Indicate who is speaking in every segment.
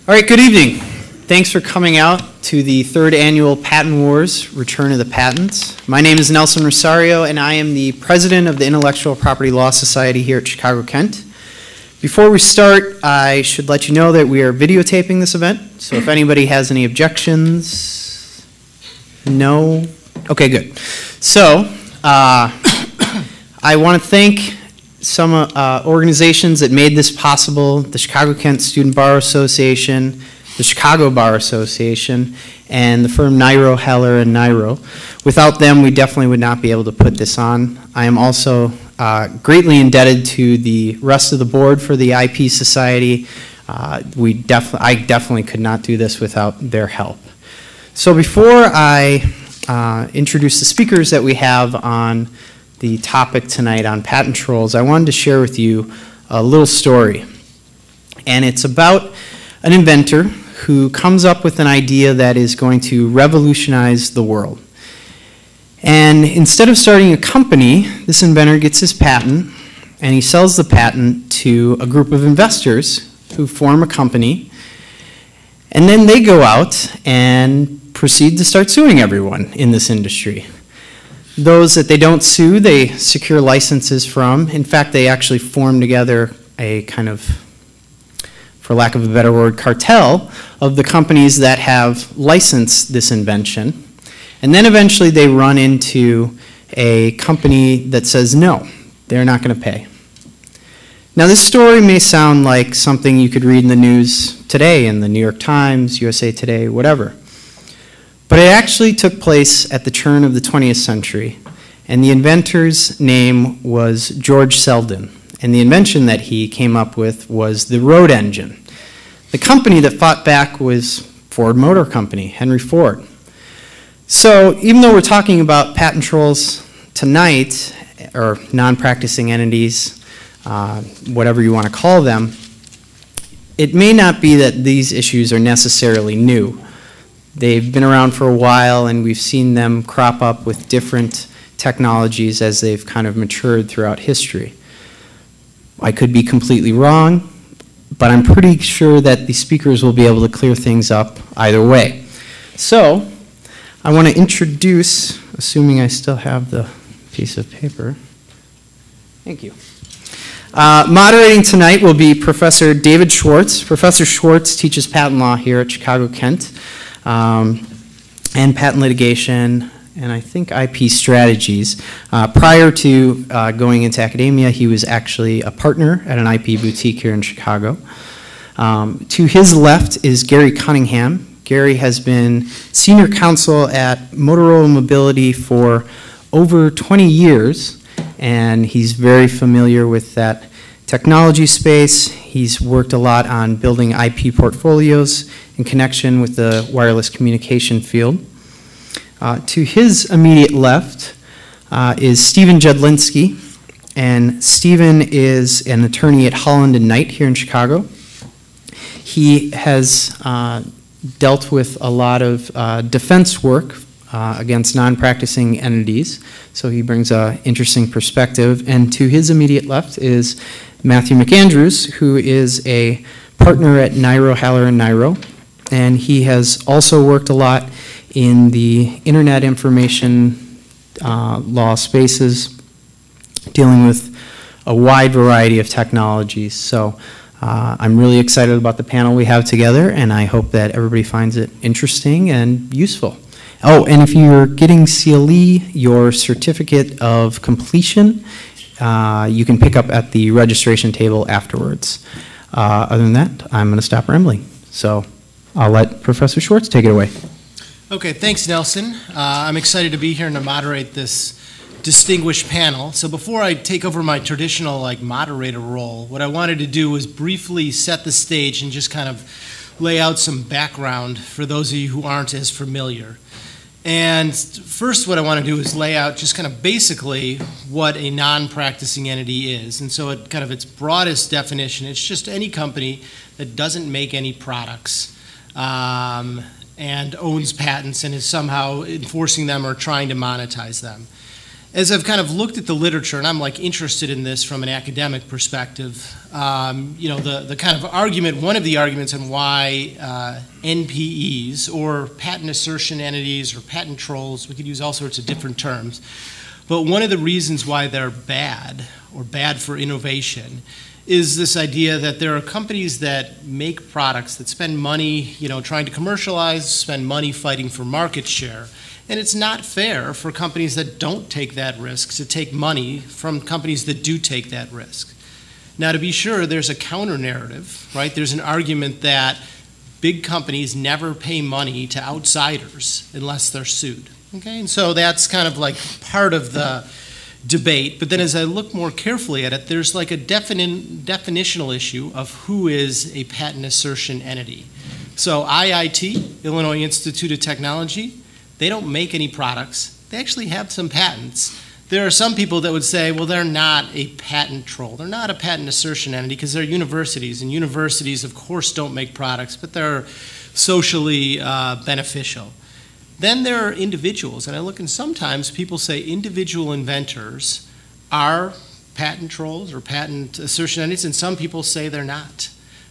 Speaker 1: All right, good evening. Thanks for coming out to the third annual Patent Wars, Return of the Patents. My name is Nelson Rosario, and I am the president of the Intellectual Property Law Society here at Chicago-Kent. Before we start, I should let you know that we are videotaping this event, so if anybody has any objections, no? Okay, good. So, I want to thank some organizations that made this possible: the Chicago-Kent Student Bar Association, the Chicago Bar Association, and the firm Nairo, Heller, and Nairo. Without them, we definitely would not be able to put this on. I am also greatly indebted to the rest of the board for the IP Society. I definitely could not do this without their help. So before I introduce the speakers that we have on the topic tonight on patent trolls, I wanted to share with you a little story. And it's about an inventor who comes up with an idea that is going to revolutionize the world. And instead of starting a company, this inventor gets his patent and he sells the patent to a group of investors who form a company, and then they go out and proceed to start suing everyone in this industry. Those that they don't sue, they secure licenses from. In fact, they actually form together a kind of, for lack of a better word, cartel of the companies that have licensed this invention. And then eventually they run into a company that says no, they're not going to pay. Now this story may sound like something you could read in the news today, in the New York Times, USA Today, whatever. But it actually took place at the turn of the 20th century, and the inventor's name was George Selden, and the invention that he came up with was the road engine. The company that fought back was Ford Motor Company, Henry Ford. So even though we're talking about patent trolls tonight, or non-practicing entities, whatever you want to call them, it may not be that these issues are necessarily new. They've been around for a while, and we've seen them crop up with different technologies as they've kind of matured throughout history. I could be completely wrong, but I'm pretty sure that the speakers will be able to clear things up either way. So I want to introduce, assuming I still have the piece of paper. Thank you. Moderating tonight will be Professor David Schwartz. Professor Schwartz teaches patent law here at Chicago-Kent. And patent litigation, and I think IP strategies. Prior to going into academia, he was actually a partner at an IP boutique here in Chicago. To his left is Gary Cunningham. Gary has been senior counsel at Motorola Mobility for over 20 years, and he's very familiar with that technology space. He's worked a lot on building IP portfolios in connection with the wireless communication field. To his immediate left is Stephen Jedlinski, and Stephen is an attorney at Holland & Knight here in Chicago. He has dealt with a lot of defense work against non-practicing entities, so he brings an interesting perspective. And to his immediate left is Matthew McAndrews, who is a partner at Nairo, Heller, and Nairo, and he has also worked a lot in the internet information law spaces, dealing with a wide variety of technologies. So I'm really excited about the panel we have together, and I hope that everybody finds it interesting and useful. Oh, and if you're getting CLE, your certificate of completion, you can pick up at the registration table afterwards. Other than that, I'm going to stop rambling. So I'll let Professor Schwartz take it away.
Speaker 2: Okay, thanks, Nelson. I'm excited to be here and to moderate this distinguished panel. So before I take over my traditional moderator role, what I wanted to do was briefly set the stage and just kind of lay out some background for those of you who aren't as familiar. And first what I want to do is lay out just kind of basically what a non-practicing entity is. And so at kind of its broadest definition, it's just any company that doesn't make any products and owns patents and is somehow enforcing them or trying to monetize them. as I've kind of looked at the literature, and I'm like interested in this from an academic perspective, you know, the kind of argument, one of the arguments on why NPEs, or patent assertion entities, or patent trolls, we could use all sorts of different terms, but one of the reasons why they're bad, or bad for innovation, is this idea that there are companies that make products that spend money, you know, trying to commercialize, spend money fighting for market share. And it's not fair for companies that don't take that risk to take money from companies that do take that risk. Now, to be sure, there's a counter-narrative, right? There's an argument that big companies never pay money to outsiders unless they're sued, okay? And so that's kind of like part of the debate. But then as I look more carefully at it, there's like a definitional issue of who is a patent assertion entity. So IIT, Illinois Institute of Technology, they don't make any products. They actually have some patents. There are some people that would say, well, they're not a patent troll. They're not a patent assertion entity because they're universities, and universities, of course, don't make products, but they're socially beneficial. Then there are individuals, and I look, and sometimes people say individual inventors are patent trolls or patent assertion entities, and some people say they're not,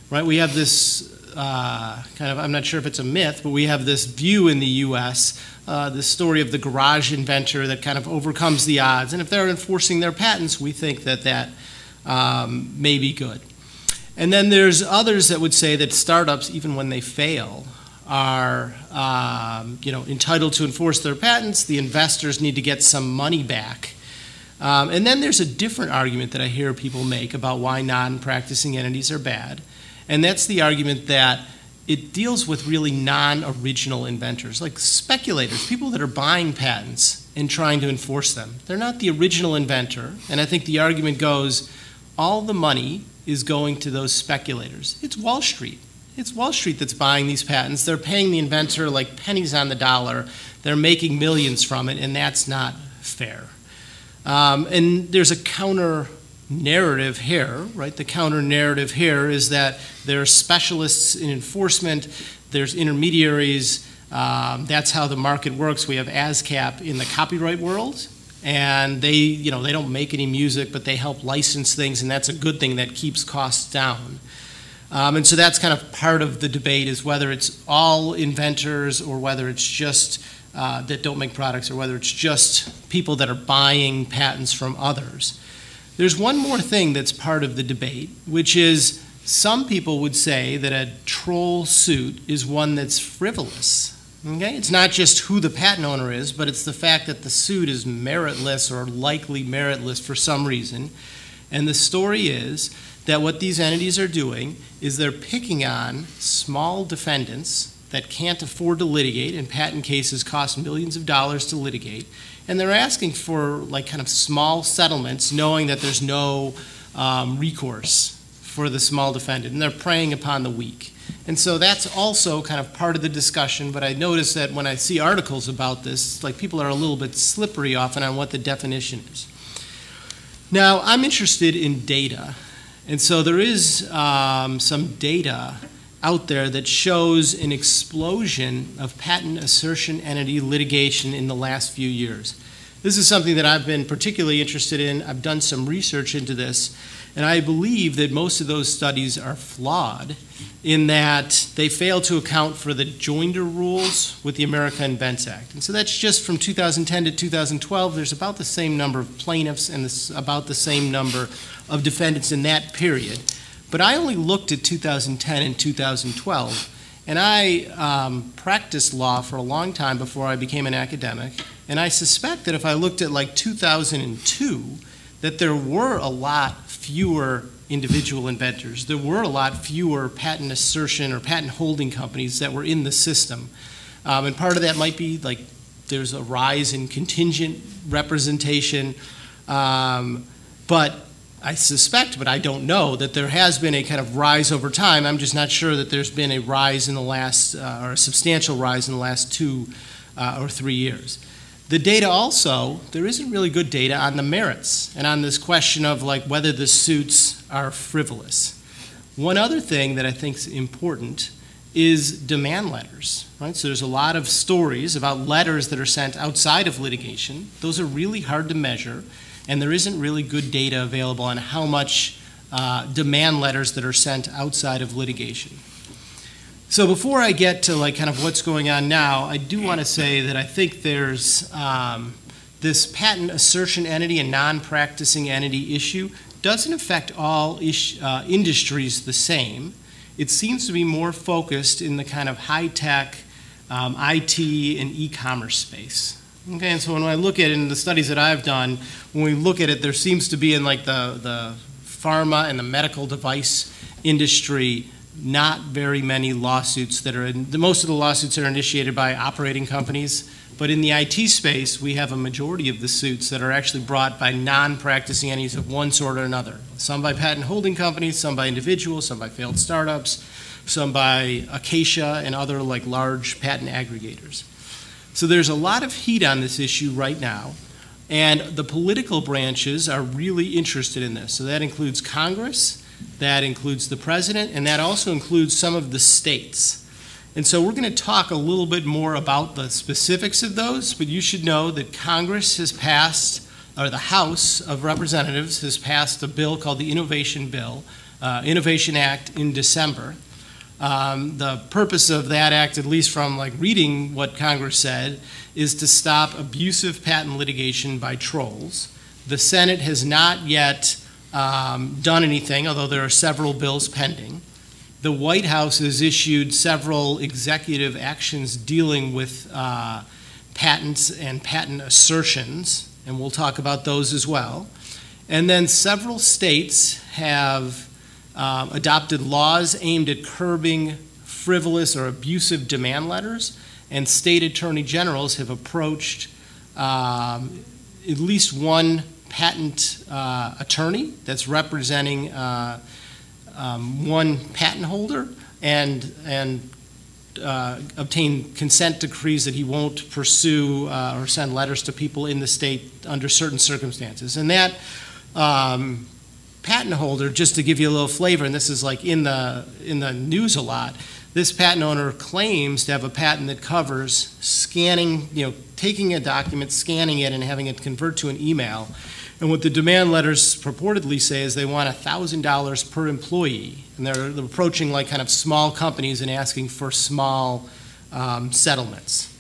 Speaker 2: right? We have this kind of, I'm not sure if it's a myth, but we have this view in the U.S., this story of the garage inventor that kind of overcomes the odds. And if they're enforcing their patents, we think that that may be good. And then there's others that would say that startups, even when they fail, are you know, entitled to enforce their patents. The investors need to get some money back. And then there's a different argument that I hear people make about why non-practicing entities are bad. And that's the argument that it deals with really non-original inventors, like speculators, people that are buying patents and trying to enforce them. They're not the original inventor, and I think the argument goes, all the money is going to those speculators. It's Wall Street. It's Wall Street that's buying these patents. They're paying the inventor like pennies on the dollar. They're making millions from it, and that's not fair. And there's a counter narrative here, right? The counter narrative here is that there are specialists in enforcement, there's intermediaries, that's how the market works. We have ASCAP in the copyright world, and they, you know, they don't make any music, but they help license things, and that's a good thing that keeps costs down. And so that's kind of part of the debate, is whether it's all inventors or whether it's just that don't make products, or whether it's just people that are buying patents from others. There's one more thing that's part of the debate, which is some people would say that a troll suit is one that's frivolous. Okay? It's not just who the patent owner is, but it's the fact that the suit is meritless or likely meritless for some reason. And the story is that what these entities are doing is they're picking on small defendants that can't afford to litigate, and patent cases cost millions of dollars to litigate. And they're asking for like kind of small settlements, knowing that there's no recourse for the small defendant, and they're preying upon the weak. And so that's also kind of part of the discussion, but I notice that when I see articles about this, like people are a little bit slippery often on what the definition is. Now, I'm interested in data, and so there is some data out there that shows an explosion of patent assertion entity litigation in the last few years. This is something that I've been particularly interested in. I've done some research into this, and I believe that most of those studies are flawed in that they fail to account for the joinder rules with the America Invents Act. And so that's just from 2010 to 2012. There's about the same number of plaintiffs and about the same number of defendants in that period. But I only looked at 2010 and 2012, and I practiced law for a long time before I became an academic, and I suspect that if I looked at like 2002, that there were a lot fewer individual inventors. There were a lot fewer patent assertion or patent holding companies that were in the system. And part of that might be like there's a rise in contingent representation, but I suspect, but I don't know, that there has been a kind of rise over time. I'm just not sure that there's been a rise in the last, or a substantial rise in the last 2 or 3 years. The data also, there isn't really good data on the merits and on this question of like whether the suits are frivolous. One other thing that I think is important is demand letters, right? So there's a lot of stories about letters that are sent outside of litigation. Those are really hard to measure, and there isn't really good data available on how much demand letters that are sent outside of litigation. So before I get to like kind of what's going on now, I do want to say that I think there's this patent assertion entity and non-practicing entity issue doesn't affect all industries the same. It seems to be more focused in the kind of high-tech IT and e-commerce space. Okay, and so when I look at it in the studies that I've done, when we look at it, there seems to be in like the pharma and the medical device industry not very many lawsuits that are most of the lawsuits are initiated by operating companies. But in the IT space, we have a majority of the suits that are actually brought by non-practicing entities of one sort or another. Some by patent holding companies, some by individuals, some by failed startups, some by Acacia and other like large patent aggregators. So there's a lot of heat on this issue right now, and the political branches are really interested in this. So that includes Congress, that includes the president, and that also includes some of the states. And so we're going to talk a little bit more about the specifics of those, but you should know that Congress has passed, or the House of Representatives has passed a bill called the Innovation Act in December. The purpose of that act, at least from like reading what Congress said, is to stop abusive patent litigation by trolls. The Senate has not yet done anything, although there are several bills pending. The White House has issued several executive actions dealing with patents and patent assertions, and we'll talk about those as well. And then several states have adopted laws aimed at curbing frivolous or abusive demand letters, and state attorney generals have approached at least one patent attorney that's representing one patent holder and obtain consent decrees that he won't pursue or send letters to people in the state under certain circumstances. And that patent holder, just to give you a little flavor, and this is like in the news a lot, this patent owner claims to have a patent that covers scanning, taking a document, scanning it, and having it convert to an email. And what the demand letters purportedly say is they want $1,000 per employee. And they're approaching like kind of small companies and asking for small settlements.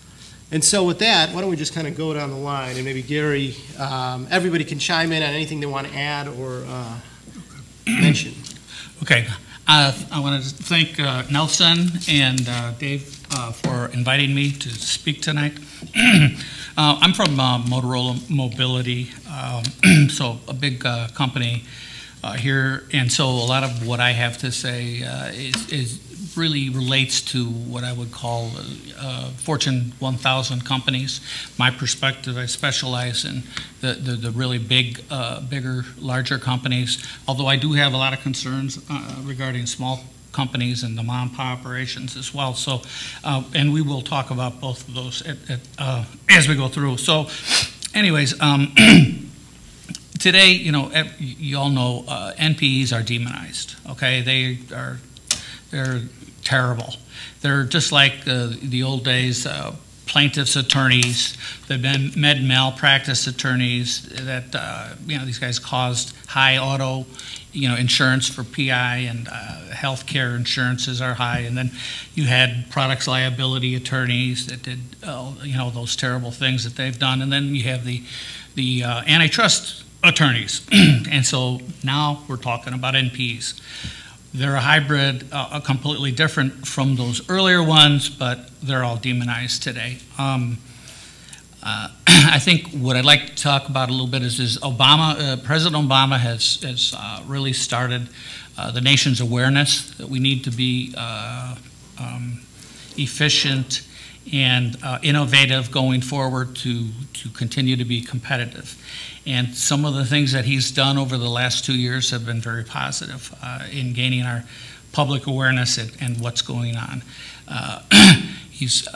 Speaker 2: And so with that, why don't we just kind of go down the line, and maybe Gary, everybody can chime in on anything they want to add or mention. Okay.
Speaker 3: I want to thank Nelson and Dave for inviting me to speak tonight. I'm from Motorola Mobility, so a big company here, and so a lot of what I have to say is really relates to what I would call Fortune 1000 companies. My perspective, I specialize in the really bigger, larger companies, although I do have a lot of concerns regarding small companies and the mom-and-pop operations as well. So, and we will talk about both of those as we go through. So, anyways, today, you all know NPEs are demonized. Okay, they're terrible. They're just like the old days. Plaintiffs' attorneys, the med malpractice attorneys that these guys caused high auto insurance for PI, and healthcare insurances are high, and then you had products liability attorneys that did those terrible things that they've done, and then you have the antitrust attorneys, and so now we're talking about NPEs. They're a hybrid, completely different from those earlier ones, but they're all demonized today. I think what I'd like to talk about a little bit is President Obama has really started the nation's awareness that we need to be efficient and innovative going forward to continue to be competitive. And some of the things that he's done over the last 2 years have been very positive in gaining our public awareness and what's going on.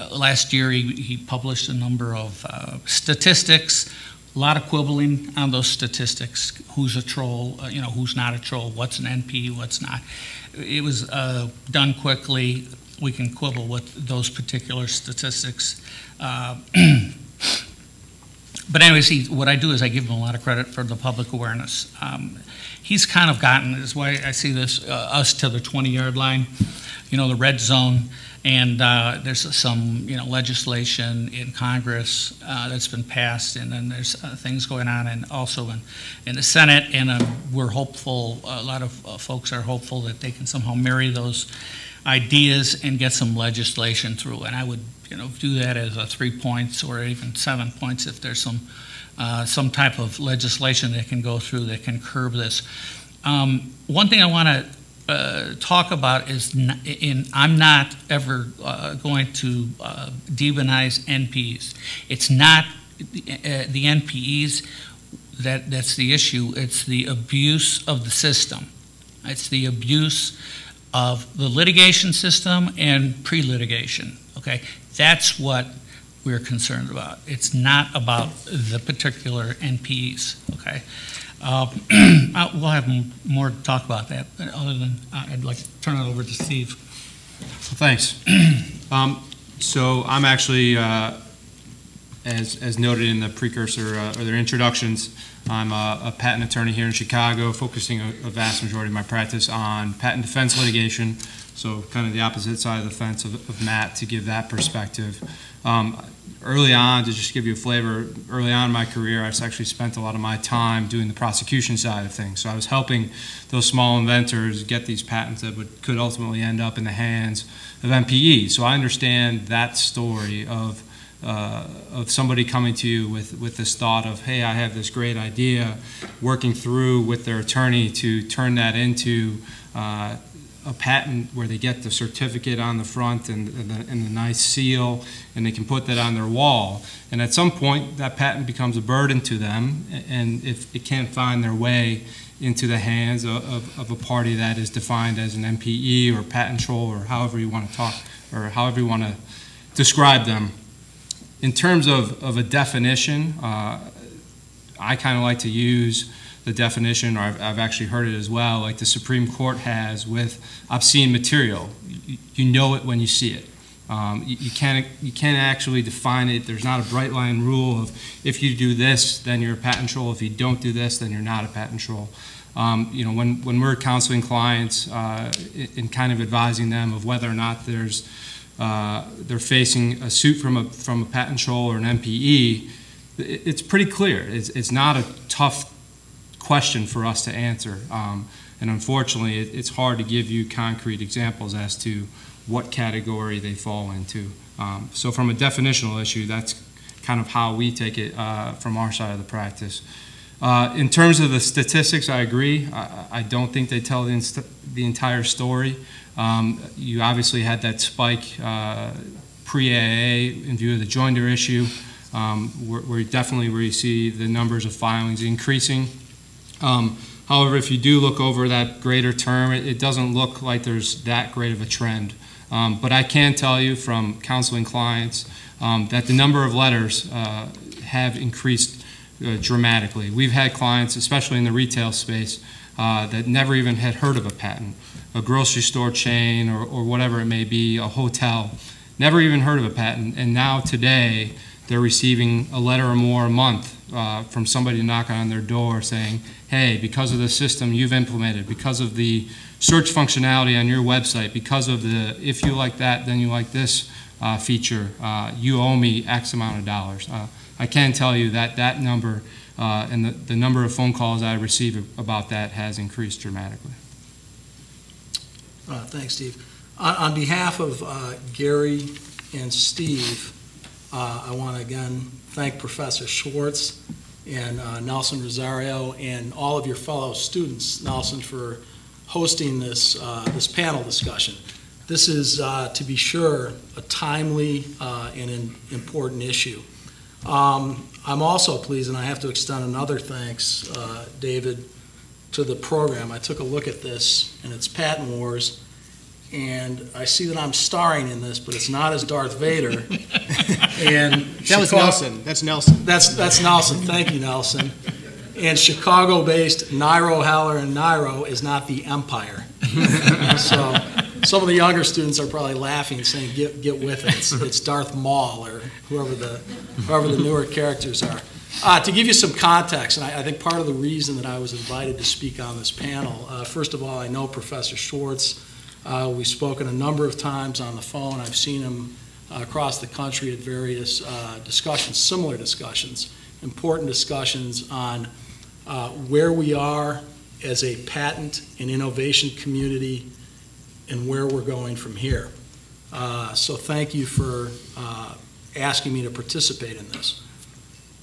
Speaker 3: Last year he published a number of statistics, a lot of quibbling on those statistics. Who's a troll, who's not a troll, what's an NPE, what's not. It was done quickly, we can quibble with those particular statistics. But anyways, what I do is I give him a lot of credit for the public awareness. He's kind of gotten, this is why I see this, us to the 20-yard line, you know, the red zone, and there's some, you know, legislation in Congress that's been passed, and then there's things going on, and also in the Senate, and we're hopeful, a lot of folks are hopeful that they can somehow marry those ideas and get some legislation through, and I would, you know, do that as a 3 points or even 7 points if there's some type of legislation that can go through that can curb this. One thing I want to talk about is, I'm not ever going to demonize NPEs. It's not the NPEs that's the issue. It's the abuse of the system. It's the abuse of the litigation system and pre-litigation. Okay, that's what we're concerned about. It's not about the particular NPEs. Okay. We'll have more to talk about that. Other than I'd like to turn it over to Steve.
Speaker 4: Thanks. So I'm actually, as noted in the precursor or their introductions, I'm a patent attorney here in Chicago, focusing a vast majority of my practice on patent defense litigation. So kind of the opposite side of the fence of Matt, to give that perspective. Early on, to just give you a flavor, early on in my career, I actually spent a lot of my time doing the prosecution side of things. So I was helping those small inventors get these patents that could ultimately end up in the hands of NPEs. So I understand that story of somebody coming to you with this thought of, hey, I have this great idea, working through with their attorney to turn that into a patent where they get the certificate on the front and the nice seal, and they can put that on their wall. And at some point, that patent becomes a burden to them, and if it can't find their way into the hands of a party that is defined as an NPE or patent troll, or however you want to talk, or however you want to describe them. In terms of a definition, I kind of like to use the definition, or I've actually heard it as well, like the Supreme Court has with obscene material. You know it when you see it. You can't actually define it. There's not a bright line rule of, if you do this, then you're a patent troll. If you don't do this, then you're not a patent troll. You know, when we're counseling clients and kind of advising them of whether or not they're facing a suit from a patent troll or an NPE, it's pretty clear. It's not a tough question for us to answer, and unfortunately it's hard to give you concrete examples as to what category they fall into. So from a definitional issue, that's kind of how we take it from our side of the practice. In terms of the statistics, I agree. I don't think they tell the entire story. You obviously had that spike pre-AAA in view of the joinder issue, where you see the numbers of filings increasing. However, if you do look over that greater term, it doesn't look like there's that great of a trend. But I can tell you from counseling clients that the number of letters have increased dramatically. We've had clients, especially in the retail space, that never even had heard of a patent. A grocery store chain or whatever it may be, a hotel, never even heard of a patent, and now today they're receiving a letter or more a month from somebody knocking on their door saying, hey, because of the system you've implemented, because of the search functionality on your website, because of the if you like that, then you like this feature, you owe me X amount of dollars. I can tell you that that number and the number of phone calls I receive about that has increased dramatically.
Speaker 5: Thanks, Steve. On behalf of Gary and Steve, I want to again thank Professor Schwartz and Nelson Rosario and all of your fellow students, Nelson, for hosting this, this panel discussion. This is, to be sure, a timely and an important issue. I'm also pleased, and I have to extend another thanks, David, to the program. I took a look at this, and it's Patent Wars, and I see that I'm starring in this, but it's not as Darth Vader. And
Speaker 2: that was Nelson. That's Nelson.
Speaker 5: That's Nelson. Thank you, Nelson. And Chicago-based Nairo, Heller, and Nairo is not the Empire. some of the younger students are probably laughing and saying, get with it. It's Darth Maul or whoever the newer characters are. To give you some context, and I think part of the reason that I was invited to speak on this panel, first of all, I know Professor Schwartz. We've spoken a number of times on the phone. I've seen him across the country at various discussions, similar discussions, important discussions on where we are as a patent and innovation community and where we're going from here. So thank you for asking me to participate in this.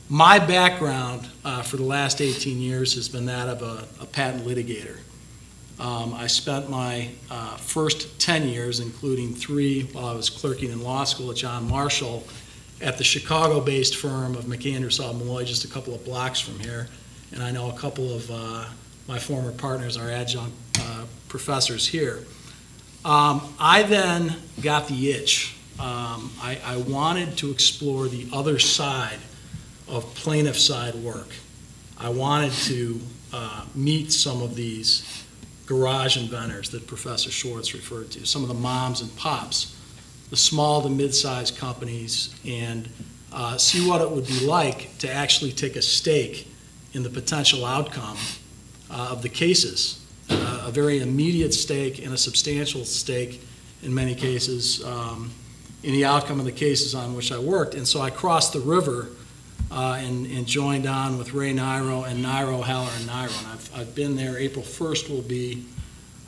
Speaker 5: My background for the last 18 years has been that of a patent litigator. I spent my first 10 years, including 3 while I was clerking in law school at John Marshall, at the Chicago-based firm of McAndrew Malloy, just a couple of blocks from here. And I know a couple of my former partners are adjunct professors here. I then got the itch. I wanted to explore the other side of plaintiff side work. I wanted to meet some of these garage inventors that Professor Schwartz referred to, some of the moms and pops, the small to mid-sized companies, and see what it would be like to actually take a stake in the potential outcome of the cases, a very immediate stake and a substantial stake in many cases in the outcome of the cases on which I worked. And so I crossed the river and joined on with Ray Nairo and Nairo, Heller, and Nairo. And I've been there. April 1st will be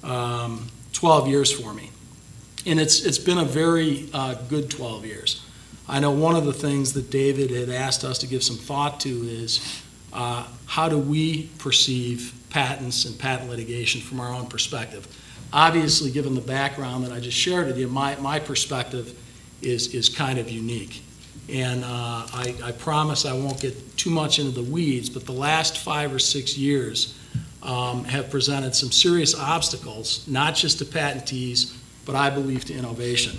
Speaker 5: 12 years for me. And it's been a very good 12 years. I know one of the things that David had asked us to give some thought to is how do we perceive patents and patent litigation from our own perspective. Obviously, given the background that I just shared with you, my perspective is kind of unique. And I promise I won't get too much into the weeds, but the last 5 or 6 years have presented some serious obstacles, not just to patentees, but I believe to innovation.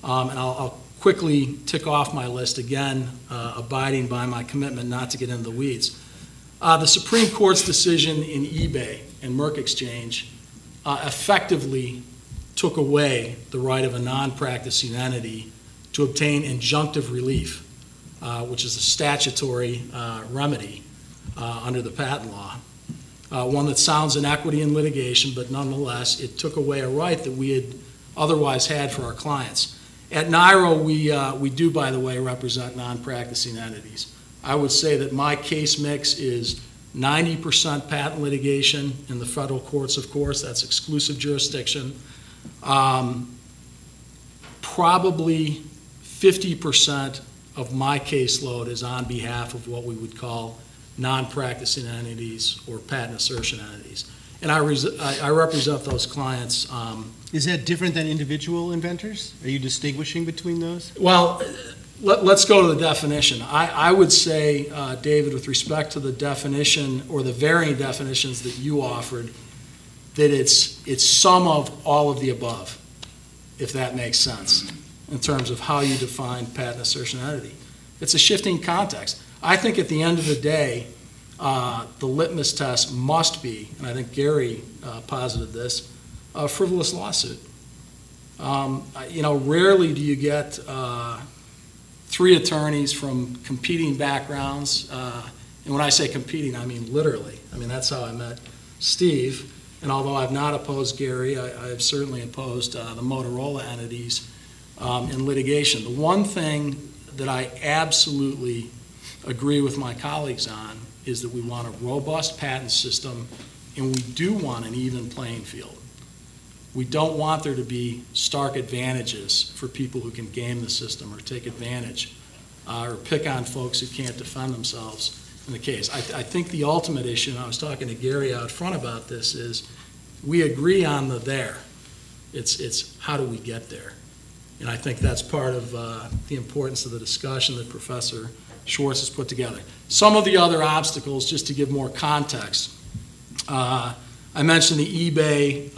Speaker 5: And I'll quickly tick off my list again, abiding by my commitment not to get into the weeds. The Supreme Court's decision in eBay and Merck Exchange effectively took away the right of a non-practicing entity to obtain injunctive relief, which is a statutory remedy under the patent law. One that sounds inequity in litigation, but nonetheless, it took away a right that we had otherwise had for our clients. At Nairo, we do, by the way, represent non-practicing entities. I would say that my case mix is 90% patent litigation in the federal courts, of course, that's exclusive jurisdiction. Probably 50% of my caseload is on behalf of what we would call non-practicing entities or patent assertion entities. And I represent those clients.
Speaker 2: Is that different than individual inventors? Are you distinguishing between those?
Speaker 5: Well, let's go to the definition. I would say, David, with respect to the definition or the varying definitions that you offered, that it's some of all of the above, if that makes sense, in terms of how you define patent assertion entity. It's a shifting context. I think at the end of the day, the litmus test must be, and I think Gary posited this, a frivolous lawsuit. Rarely do you get 3 attorneys from competing backgrounds, and when I say competing, I mean literally. I mean, that's how I met Steve, and although I've not opposed Gary, I have certainly opposed the Motorola entities in litigation. The one thing that I absolutely agree with my colleagues on is that we want a robust patent system, and we do want an even playing field. We don't want there to be stark advantages for people who can game the system or take advantage or pick on folks who can't defend themselves in the case. I think the ultimate issue, and I was talking to Gary out front about this, is we agree on the there. It's how do we get there? And I think that's part of the importance of the discussion that Professor Schwartz has put together. Some of the other obstacles, just to give more context, I mentioned the eBay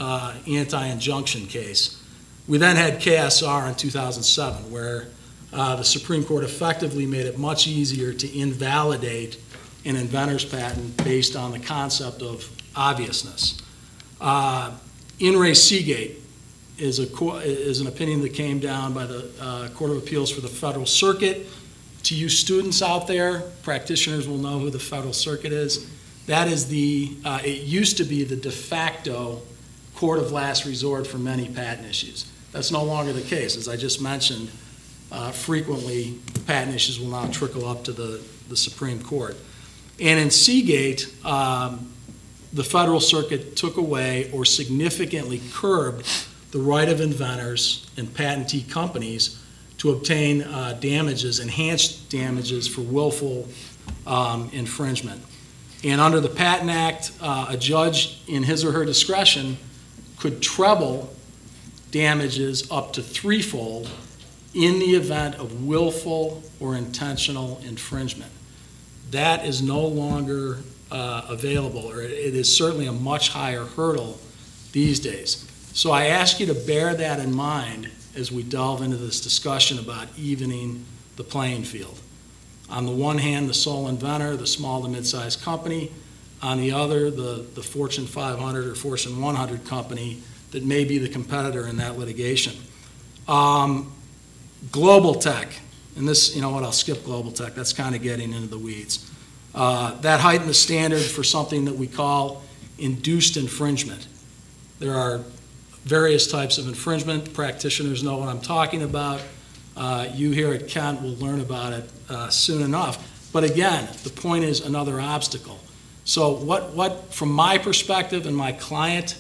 Speaker 5: anti-injunction case. We then had KSR in 2007, where the Supreme Court effectively made it much easier to invalidate an inventor's patent based on the concept of obviousness. In re Seagate is an opinion that came down by the Court of Appeals for the Federal Circuit. To you students out there, practitioners will know who the Federal Circuit is. That is it used to be the de facto court of last resort for many patent issues. That's no longer the case. As I just mentioned, frequently patent issues will now trickle up to the Supreme Court. And in Seagate, the Federal Circuit took away or significantly curbed the right of inventors and patentee companies to obtain damages, enhanced damages for willful infringement. And under the Patent Act, a judge in his or her discretion could treble damages up to threefold in the event of willful or intentional infringement. That is no longer available, or it is certainly a much higher hurdle these days. So I ask you to bear that in mind as we delve into this discussion about evening the playing field. On the one hand, the sole inventor, the small to mid-sized company. On the other, the Fortune 500 or Fortune 100 company that may be the competitor in that litigation. Global tech, and this, you know what, I'll skip global tech. That's kind of getting into the weeds. That heightened the standard for something that we call induced infringement. There are various types of infringement. Practitioners know what I'm talking about. You here at Kent will learn about it soon enough. But again, the point is another obstacle. So what from my perspective and my client's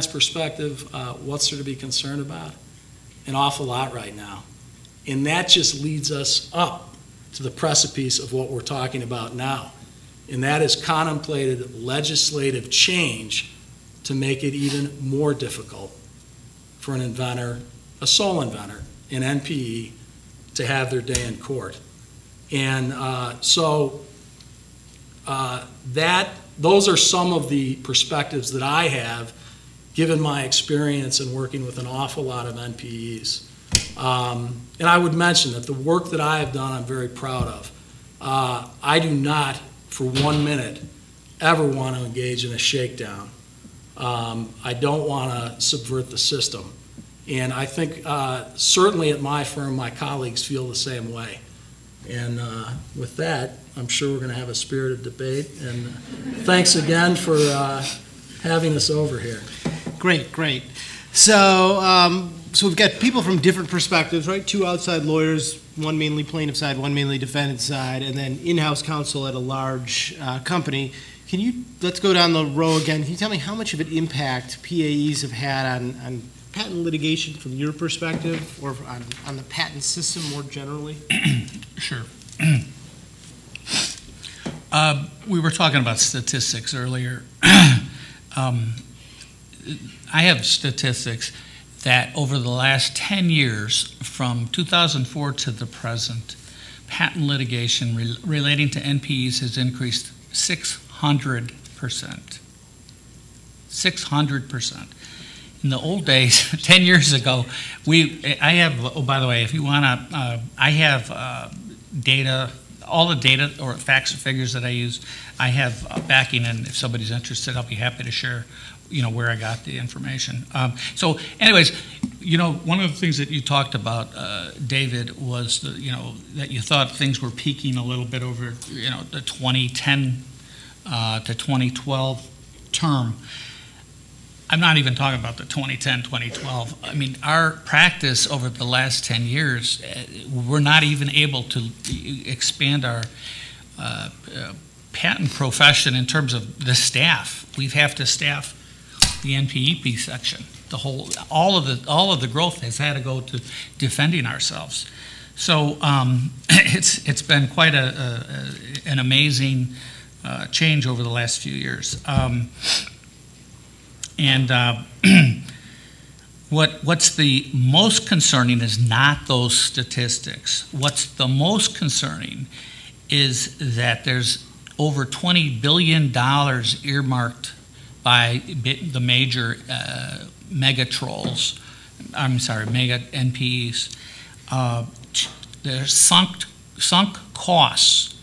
Speaker 5: perspective, what's there to be concerned about? An awful lot right now. And that just leads us up to the precipice of what we're talking about now. And that is contemplated legislative change to make it even more difficult for an inventor, a sole inventor, an NPE, to have their day in court. And those are some of the perspectives that I have, given my experience in working with an awful lot of NPEs. And I would mention that the work that I have done, I'm very proud of. I do not, for 1 minute, ever want to engage in a shakedown. I don't want to subvert the system. And I think certainly at my firm, my colleagues feel the same way. And with that, I'm sure we're going to have a spirited debate. And thanks again for having us over here.
Speaker 2: Great, great. So, so we've got people from different perspectives, right? Two outside lawyers, one mainly plaintiff side, one mainly defendant side, and then in-house counsel at a large company. Let's go down the row again. Can you tell me how much of an impact PAEs have had on patent litigation from your perspective, or on the patent system more generally?
Speaker 3: Sure. We were talking about statistics earlier. I have statistics that over the last 10 years, from 2004 to the present, patent litigation relating to NPEs has increased 600%. 600%. In the old days, 10 years ago, I have, oh, by the way, if you want to, I have data, all the data or facts or figures that I use, I have backing, and if somebody's interested, I'll be happy to share, you know, where I got the information. So anyways, you know, one of the things that you talked about, David, was, you know, that you thought things were peaking a little bit over, you know, the 2010 to 2012 term. I'm not even talking about the 2010, 2012. I mean, our practice over the last 10 years, we're not even able to expand our patent profession in terms of the staff. We have to staff the NPEP section. All of the growth has had to go to defending ourselves. So it's been quite an amazing change over the last few years. What's the most concerning is not those statistics. What's the most concerning is that there's over $20 billion earmarked by the major mega trolls, mega NPEs. There's sunk costs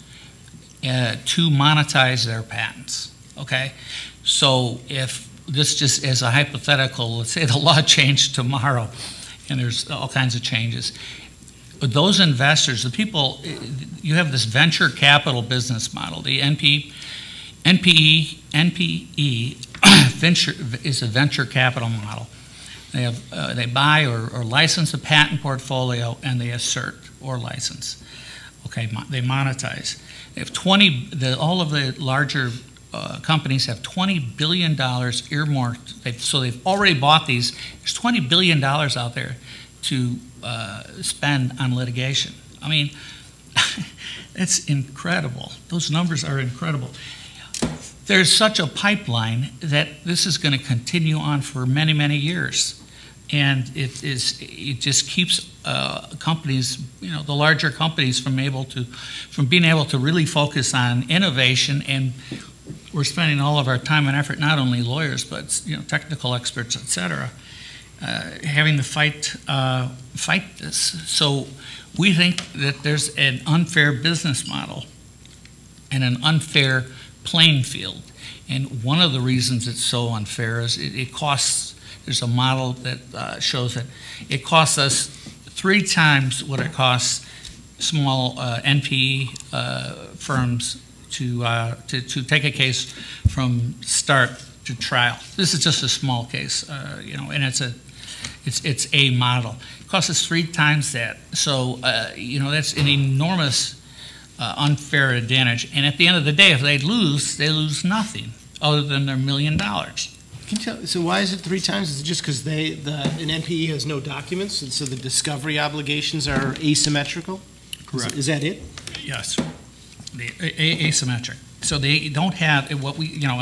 Speaker 3: to monetize their patents, okay? So if this just as a hypothetical, let's say the law changed tomorrow, and there's all kinds of changes. Those investors, the people, you have this venture capital business model. The NPE venture is a venture capital model. They buy or license a patent portfolio, and they assert or license. Okay, they monetize. They have all of the larger companies have $20 billion earmarked. So they've already bought these. There's $20 billion out there to spend on litigation. I mean, it's incredible. Those numbers are incredible. There's such a pipeline that this is going to continue on for many, many years. And it just keeps companies, the larger companies from being able to really focus on innovation. And we're spending all of our time and effort, not only lawyers, but technical experts, et cetera, having to fight this. So we think that there's an unfair business model and an unfair playing field. And one of the reasons it's so unfair is it costs. There's a model that shows that it costs us 3 times what it costs small NPE firms to take a case from start to trial. This is just a small case, and it's a model. It costs us 3 times that. So that's an enormous unfair advantage. And at the end of the day, if they lose nothing other than their $1 million.
Speaker 2: So why is it 3 times? Is it just because an NPE has no documents, and so the discovery obligations are asymmetrical?
Speaker 4: Correct.
Speaker 2: Is that it?
Speaker 3: Yes, asymmetric. So they don't have what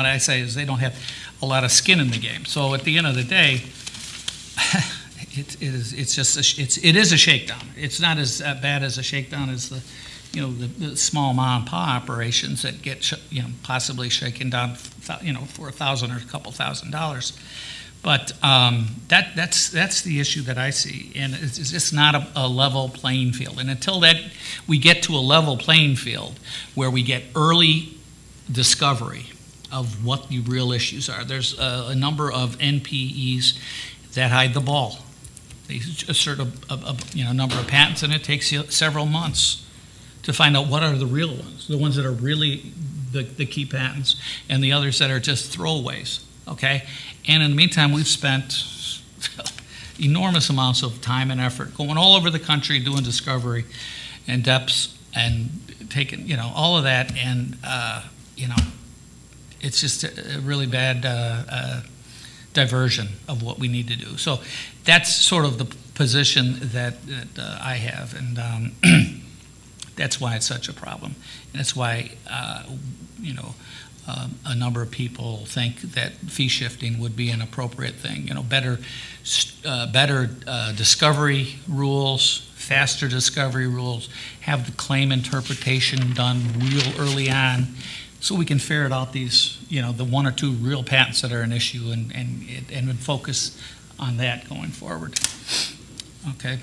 Speaker 3: I say is they don't have a lot of skin in the game. So at the end of the day, it is a shakedown. It's not as bad as a shakedown as the small mom and pop operations that get possibly shaken down for $1,000 or a couple $1,000. But that's the issue that I see, and it's just not a level playing field. And until we get to a level playing field where we get early discovery of what the real issues are, there's a number of NPEs that hide the ball. They assert a number of patents, and it takes you several months to find out what are the real ones, the ones that are really the key patents, and the others that are just throwaways, okay? And in the meantime, we've spent enormous amounts of time and effort going all over the country doing discovery and depths and taking, all of that, and, it's just a really bad diversion of what we need to do. So that's sort of the position that I have, and that's why it's such a problem. And that's why, a number of people think that fee shifting would be an appropriate thing. Better discovery rules, faster discovery rules, have the claim interpretation done real early on, so we can ferret out these, the 1 or 2 real patents that are an issue, and focus on that going forward. Okay.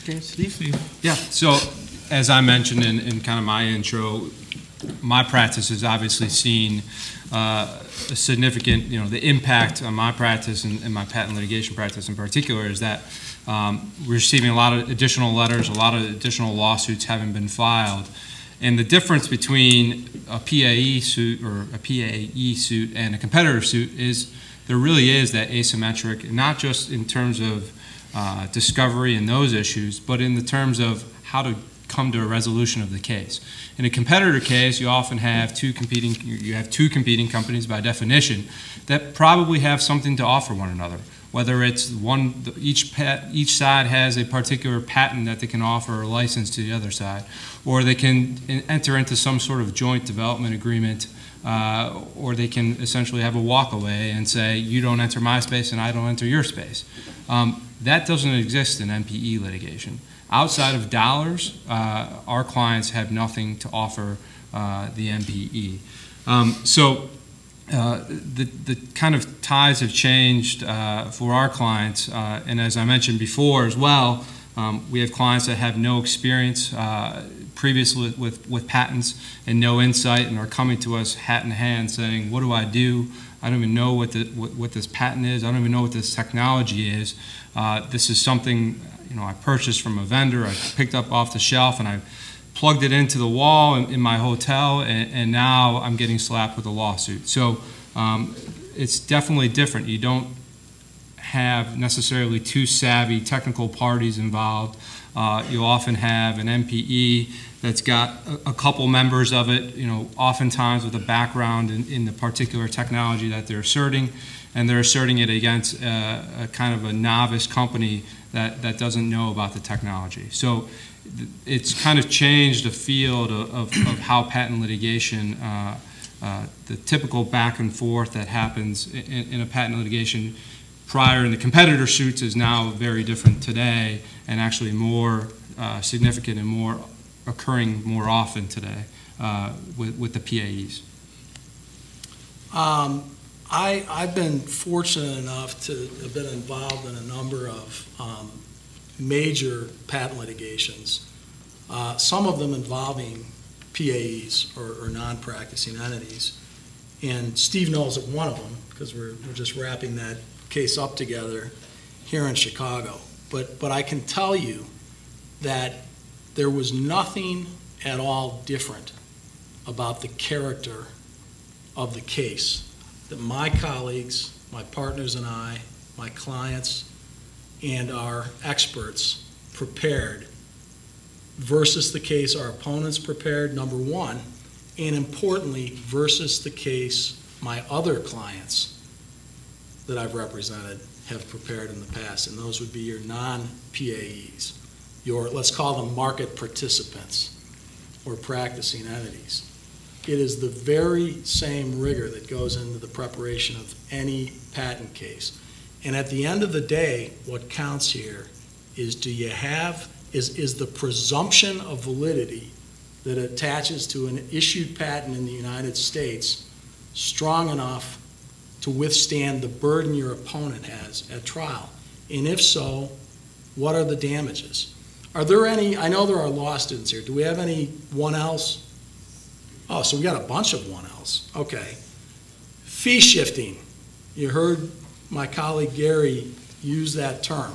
Speaker 2: Okay, Steve?
Speaker 4: Yeah, so as I mentioned in kind of my intro, my practice has obviously seen a significant, the impact on my practice and my patent litigation practice in particular is that we're receiving a lot of additional letters, a lot of additional lawsuits having been filed. And the difference between a PAE suit or a PAE suit and a competitor suit is there really is that asymmetric, not just in terms of discovery and those issues, but in the terms of how to come to a resolution of the case. In a competitor case, you often have two competing companies by definition that probably have something to offer one another. Whether it's each side has a particular patent that they can offer or license to the other side, or they can enter into some sort of joint development agreement, or they can essentially have a walkaway and say, you don't enter my space and I don't enter your space. That doesn't exist in NPE litigation. Outside of dollars, our clients have nothing to offer the NPE. The kind of ties have changed for our clients, and as I mentioned before as well, we have clients that have no experience previously with patents and no insight, and are coming to us hat in hand saying, what do? I don't even know what this patent is. I don't even know what this technology is. This is something, you know, I purchased from a vendor, I picked up off the shelf, and I plugged it into the wall in my hotel, and now I'm getting slapped with a lawsuit. So it's definitely different. You don't have necessarily two savvy technical parties involved. You often have an NPE that's got a couple members of it, you know, oftentimes with a background in the particular technology that they're asserting, and they're asserting it against a kind of a novice company that doesn't know about the technology. So it's kind of changed the field of how patent litigation, the typical back and forth that happens in a patent litigation prior in the competitor suits is now very different today, and actually more significant and more occurring more often today with the PAEs.
Speaker 5: I've been fortunate enough to have been involved in a number of major patent litigations, some of them involving PAEs or non-practicing entities. And Steve knows of one of them because we're just wrapping that case up together here in Chicago. But I can tell you that there was nothing at all different about the character of the case that my colleagues, my partners and I, my clients, and our experts prepared versus the case our opponents prepared, number one, and importantly, versus the case my other clients that I've represented have prepared in the past, and those would be your non-PAEs, your, let's call them market participants or practicing entities. It is the very same rigor that goes into the preparation of any patent case. And at the end of the day, what counts here is is the presumption of validity that attaches to an issued patent in the United States strong enough to withstand the burden your opponent has at trial? And if so, what are the damages? Are there any, I know there are law students here, do we have any 1Ls? Oh, so we got a bunch of 1Ls. Okay. Fee shifting. You heard my colleague Gary use that term.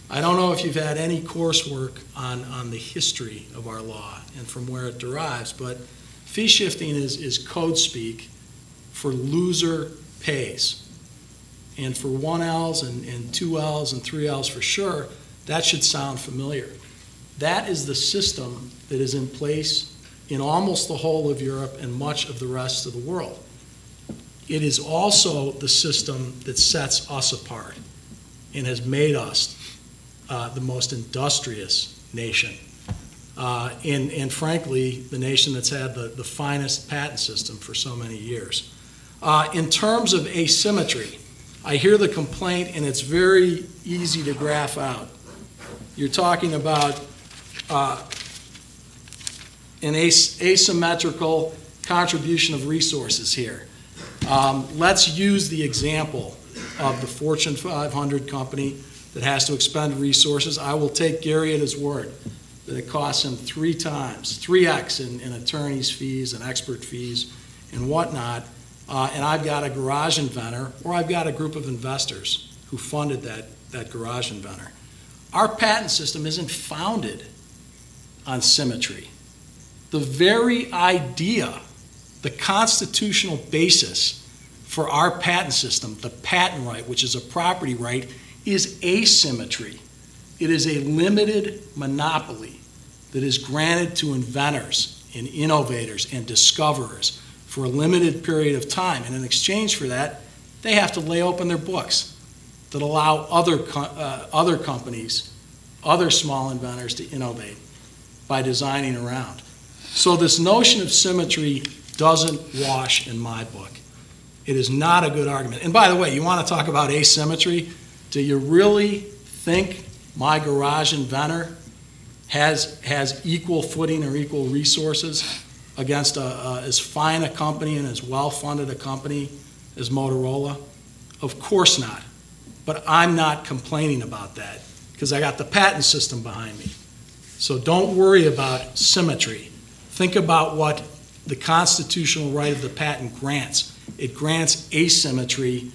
Speaker 5: I don't know if you've had any coursework on the history of our law and from where it derives, but fee shifting is code speak for loser pays. And for 1Ls and 2Ls and 3Ls for sure, that should sound familiar. That is the system that is in place in almost the whole of Europe and much of the rest of the world. It is also the system that sets us apart and has made us the most industrious nation. And frankly, the nation that's had the finest patent system for so many years. In terms of asymmetry, I hear the complaint, and it's very easy to graph out. You're talking about an asymmetrical contribution of resources here. Let's use the example of the Fortune 500 company that has to expend resources. I will take Gary at his word that it costs him 3x in attorney's fees and expert fees and whatnot, and I've got a garage inventor, or I've got a group of investors who funded that garage inventor. Our patent system isn't founded on symmetry. The very idea, the constitutional basis for our patent system, the patent right, which is a property right, is asymmetry. It is a limited monopoly that is granted to inventors and innovators and discoverers for a limited period of time. And in exchange for that, they have to lay open their books that allow other companies, other small inventors to innovate by designing around. So this notion of symmetry doesn't wash in my book. It is not a good argument. And by the way, you want to talk about asymmetry? Do you really think my garage inventor has equal footing or equal resources against as fine a company and as well-funded a company as Motorola? Of course not. But I'm not complaining about that because I got the patent system behind me. So don't worry about symmetry. Think about what the constitutional right of the patent grants. It grants asymmetry,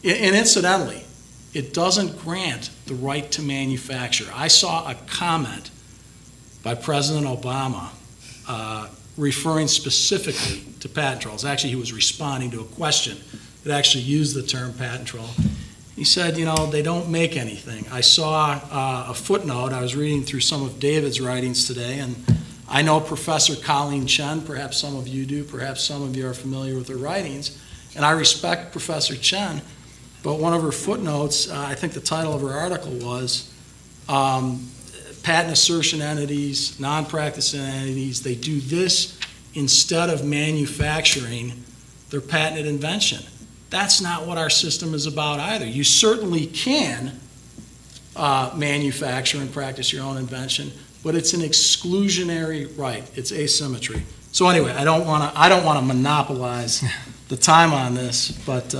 Speaker 5: and incidentally, it doesn't grant the right to manufacture. I saw a comment by President Obama referring specifically to patent trolls. Actually, he was responding to a question that actually used the term patent troll. He said, you know, they don't make anything. I saw a footnote. I was reading through some of David's writings today, and I know Professor Colleen Chen. Perhaps some of you do. Perhaps some of you are familiar with her writings. And I respect Professor Chen, but one of her footnotes, I think the title of her article was Patent Assertion Entities, Non-Practicing Entities, they do this instead of manufacturing their patented invention. That's not what our system is about either. You certainly can manufacture and practice your own invention, but it's an exclusionary right. It's asymmetry. So anyway, I don't want to monopolize the time on this, but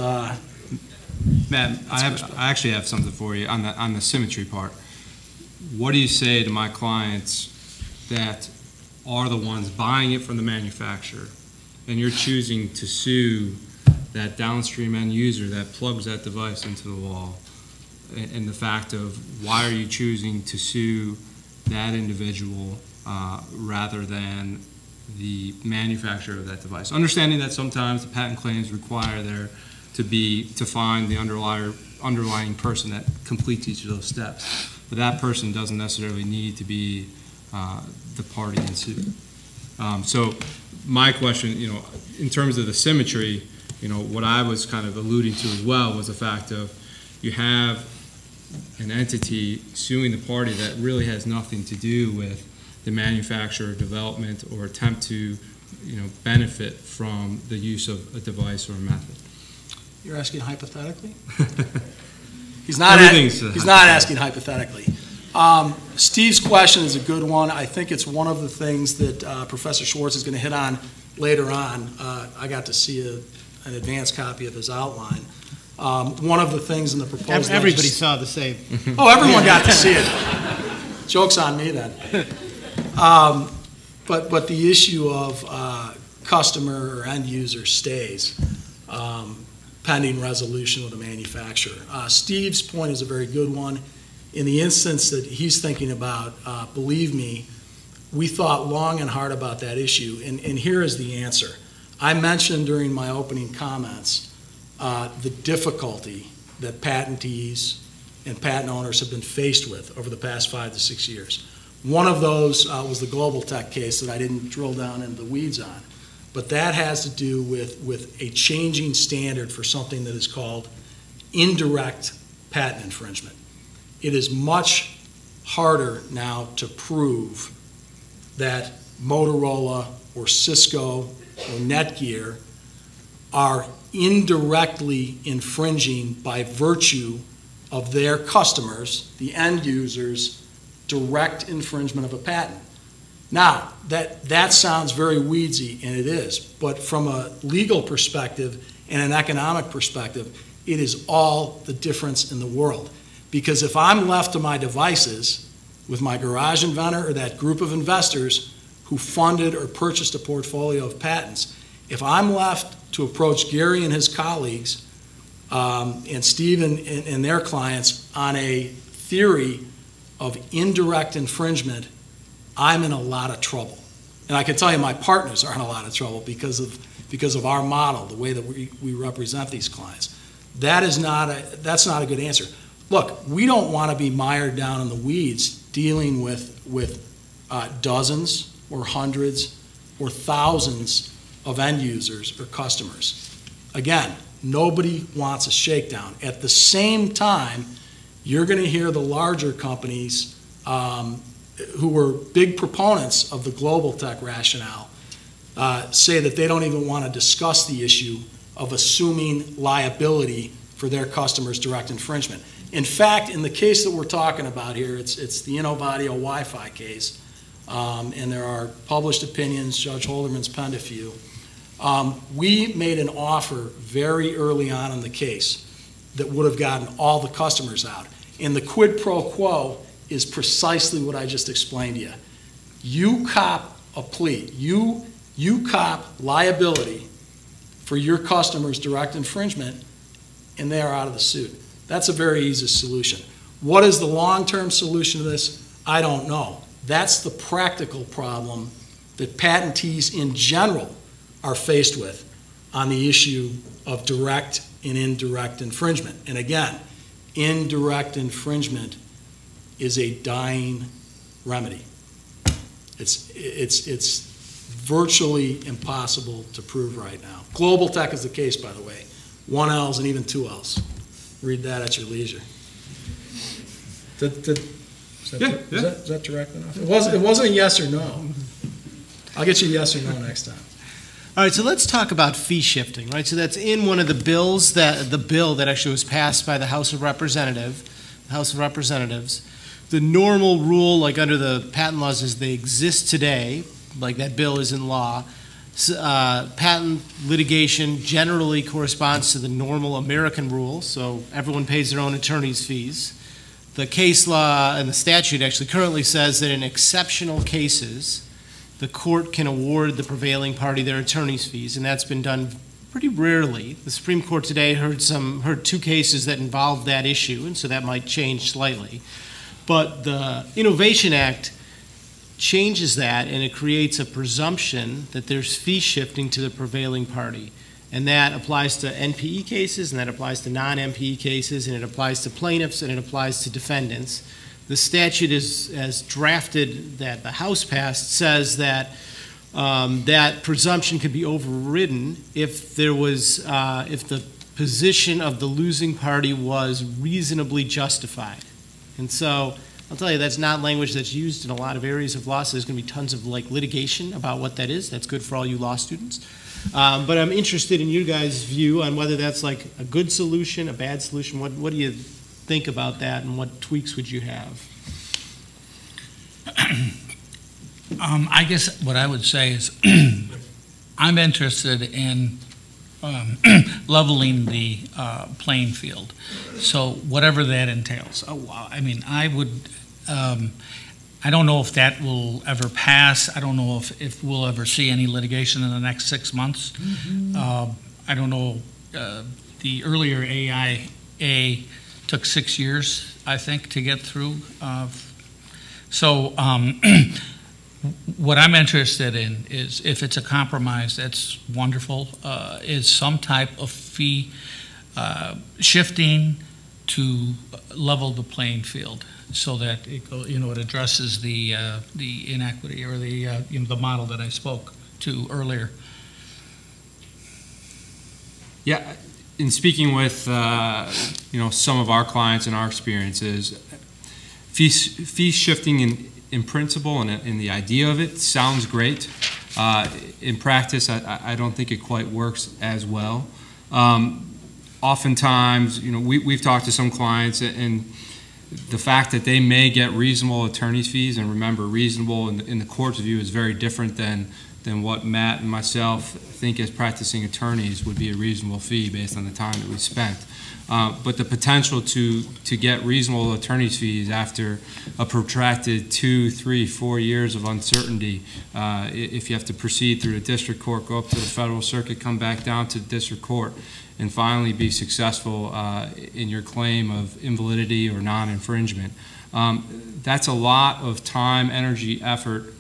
Speaker 4: Matt, I actually have something for you on the symmetry part. What do you say to my clients that are the ones buying it from the manufacturer, and you're choosing to sue that downstream end user that plugs that device into the wall, and the fact of why are you choosing to sue that individual rather than the manufacturer of that device? Understanding that sometimes the patent claims require there to find the underlying person that completes each of those steps, but that person doesn't necessarily need to be the party in suit. So my question, you know, in terms of the symmetry, you know, what I was kind of alluding to as well was the fact of you have an entity suing the party that really has nothing to do with the manufacture or development or attempt to, you know, benefit from the use of a device or a method.
Speaker 5: you're asking hypothetically? He's not asking hypothetically. Steve's question is a good one. I think it's one of the things that Professor Schwartz is going to hit on later on. I got to see an advanced copy of his outline. One of the things in the proposal...
Speaker 2: Everybody saw the same.
Speaker 5: Oh, everyone got to see it. Joke's on me then. But the issue of customer or end user stays pending resolution with the manufacturer. Steve's point is a very good one. In the instance that he's thinking about, believe me, we thought long and hard about that issue, and here is the answer. I mentioned during my opening comments the difficulty that patentees and patent owners have been faced with over the past 5 to 6 years. One of those was the Global Tech case that I didn't drill down into the weeds on, but that has to do with a changing standard for something that is called indirect patent infringement. It is much harder now to prove that Motorola or Cisco or Netgear are indirectly infringing by virtue of their customers, the end users, direct infringement of a patent. Now, that sounds very weedsy, and it is, but from a legal perspective and an economic perspective, it is all the difference in the world. Because if I'm left to my devices with my garage inventor or that group of investors who funded or purchased a portfolio of patents, if I'm left to approach Gary and his colleagues and Steve and their clients on a theory of indirect infringement, I'm in a lot of trouble. And I can tell you my partners are in a lot of trouble because of our model, the way that we represent these clients. That's not a good answer. Look, we don't want to be mired down in the weeds dealing with dozens or hundreds or thousands of end users or customers. Again, nobody wants a shakedown. At the same time, you're going to hear the larger companies who were big proponents of the Global Tech rationale say that they don't even want to discuss the issue of assuming liability for their customers' direct infringement. In fact, in the case that we're talking about here, it's the Innovadio Wi-Fi case, and there are published opinions. Judge Holderman's penned a few. We made an offer very early on in the case that would have gotten all the customers out. And the quid pro quo is precisely what I just explained to you. You cop a plea. You cop liability for your customer's direct infringement, and they are out of the suit. That's a very easy solution. What is the long-term solution to this? I don't know. That's the practical problem that patentees in general are faced with on the issue of direct and indirect infringement. And again, indirect infringement is a dying remedy. It's virtually impossible to prove right now. Global Tech is the case, by the way. 1 L's and even 2 L's. Read that at your leisure. Is that direct enough? It wasn't a yes or no. I'll get you a yes or no next time.
Speaker 2: All right, so let's talk about fee shifting, right? So that's in one of the bills the bill that actually was passed by the House of Representatives. The normal rule, like under the patent laws, as they exist today, like that bill is in law. Patent litigation generally corresponds to the normal American rule, so everyone pays their own attorney's fees. The case law and the statute actually currently says that in exceptional cases, the court can award the prevailing party their attorney's fees, and that's been done pretty rarely. The Supreme Court today heard 2 cases that involved that issue, and so that might change slightly. But the Innovation Act changes that, and it creates a presumption that there's fee shifting to the prevailing party. And that applies to NPE cases, and that applies to non-NPE cases, and it applies to plaintiffs, and it applies to defendants. The statute is, as drafted that the House passed, says that that presumption could be overridden if there was, if the position of the losing party was reasonably justified. And so I'll tell you, that's not language that's used in a lot of areas of law, so there's going to be tons of litigation about what that is. That's good for all you law students. But I'm interested in you guys' view on whether that's like a good solution, a bad solution. What do you think about that, and what tweaks would you have?
Speaker 3: I guess what I would say is I'm interested in leveling the playing field. So whatever that entails. I mean, I would, I don't know if that will ever pass. I don't know if we'll ever see any litigation in the next 6 months. I don't know. The earlier AIA took 6 years, I think, to get through. What I'm interested in is, if it's a compromise, that's wonderful, is some type of fee shifting to level the playing field, so that it, it addresses the inequity, or the model that I spoke to earlier.
Speaker 4: Yeah, in speaking with some of our clients and our experiences, fee shifting in principle and in the idea of it sounds great. In practice, I don't think it quite works as well. Oftentimes, we've talked to some clients, and the fact that they may get reasonable attorney's fees, and remember, reasonable in the court's view is very different than what Matt and myself think as practicing attorneys would be a reasonable fee based on the time that we spent. But the potential to get reasonable attorney's fees after a protracted 2, 3, 4 years of uncertainty, if you have to proceed through the district court, go up to the federal circuit, come back down to the district court, and finally be successful in your claim of invalidity or non-infringement. That's a lot of time, energy, effort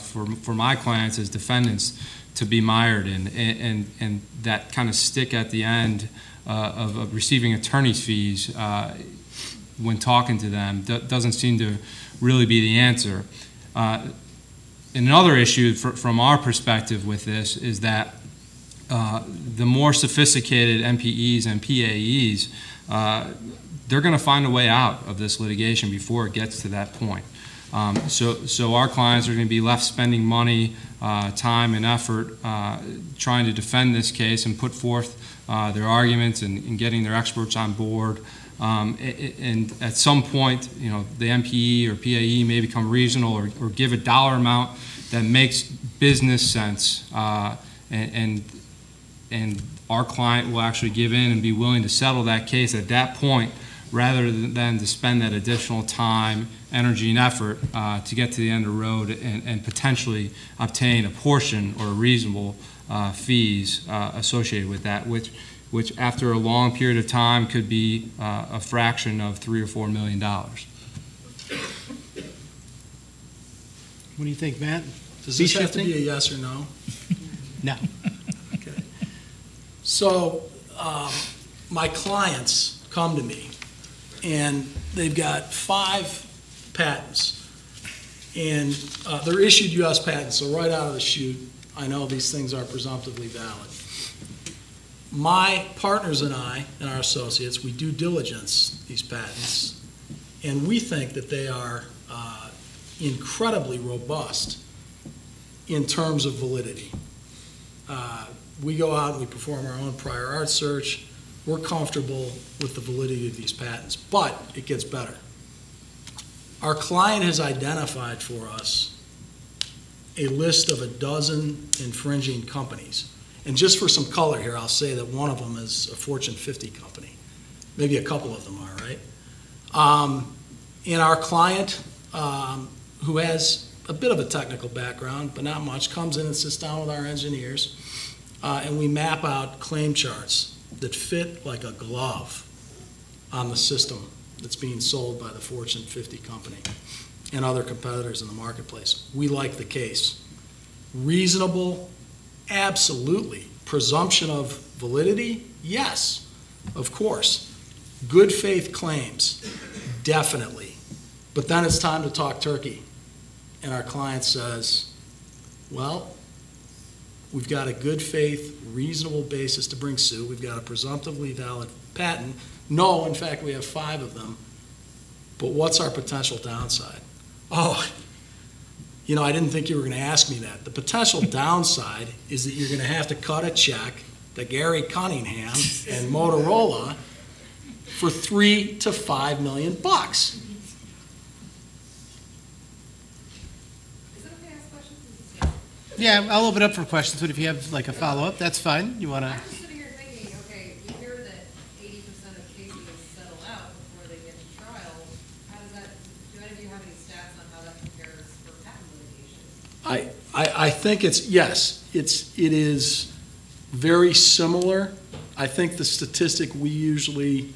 Speaker 4: for my clients as defendants to be mired in, and that kind of stick at the end of receiving attorney's fees when talking to them doesn't seem to really be the answer. Another issue from our perspective with this is that the more sophisticated NPEs and PAEs, they're going to find a way out of this litigation before it gets to that point. So our clients are going to be left spending money, time, and effort trying to defend this case and put forth their arguments and getting their experts on board. And at some point, the NPE or PAE may become reasonable or give a dollar amount that makes business sense, and our client will actually give in and be willing to settle that case. At that point, rather than to spend that additional time, energy, and effort to get to the end of the road and potentially obtain a portion or reasonable fees associated with that, which after a long period of time could be a fraction of $3 or $4 million.
Speaker 2: What do you think, Matt?
Speaker 5: Does this have to be a yes or no?
Speaker 2: No.
Speaker 5: Okay. So my clients come to me, and they've got 5 patents, and they're issued U.S. patents, so right out of the chute, I know these things are presumptively valid. My partners and I and our associates, we due diligence these patents, and we think that they are incredibly robust in terms of validity. We go out and we perform our own prior art search. We're comfortable with the validity of these patents, but it gets better. Our client has identified for us a list of 12 infringing companies. And just for some color here, I'll say that one of them is a Fortune 50 company. Maybe a couple of them are, right? And our client, who has a bit of a technical background, but not much, comes in and sits down with our engineers, and we map out claim charts that fit like a glove on the system that's being sold by the Fortune 50 company and other competitors in the marketplace. We like the case. Reasonable, absolutely. Presumption of validity, yes, of course. Good faith claims, definitely. But then it's time to talk turkey. And our client says, well, we've got a good faith, reasonable basis to bring suit. We've got a presumptively valid patent. No, in fact, we have 5 of them. But what's our potential downside? Oh, you know, I didn't think you were going to ask me that. The potential downside is that you're going to have to cut a check to Gary Cunningham and Motorola for $3 to $5 million bucks.
Speaker 2: Yeah, I'll open up for questions, but if you have like a follow-up, that's fine. You want to?
Speaker 6: I'm just sitting here thinking, okay, you hear that 80% of cases settle out before they get to trial. How does that, do any of you have any stats on how that compares for patent litigation?
Speaker 5: I think it's, yes, it is very similar. I think the statistic we usually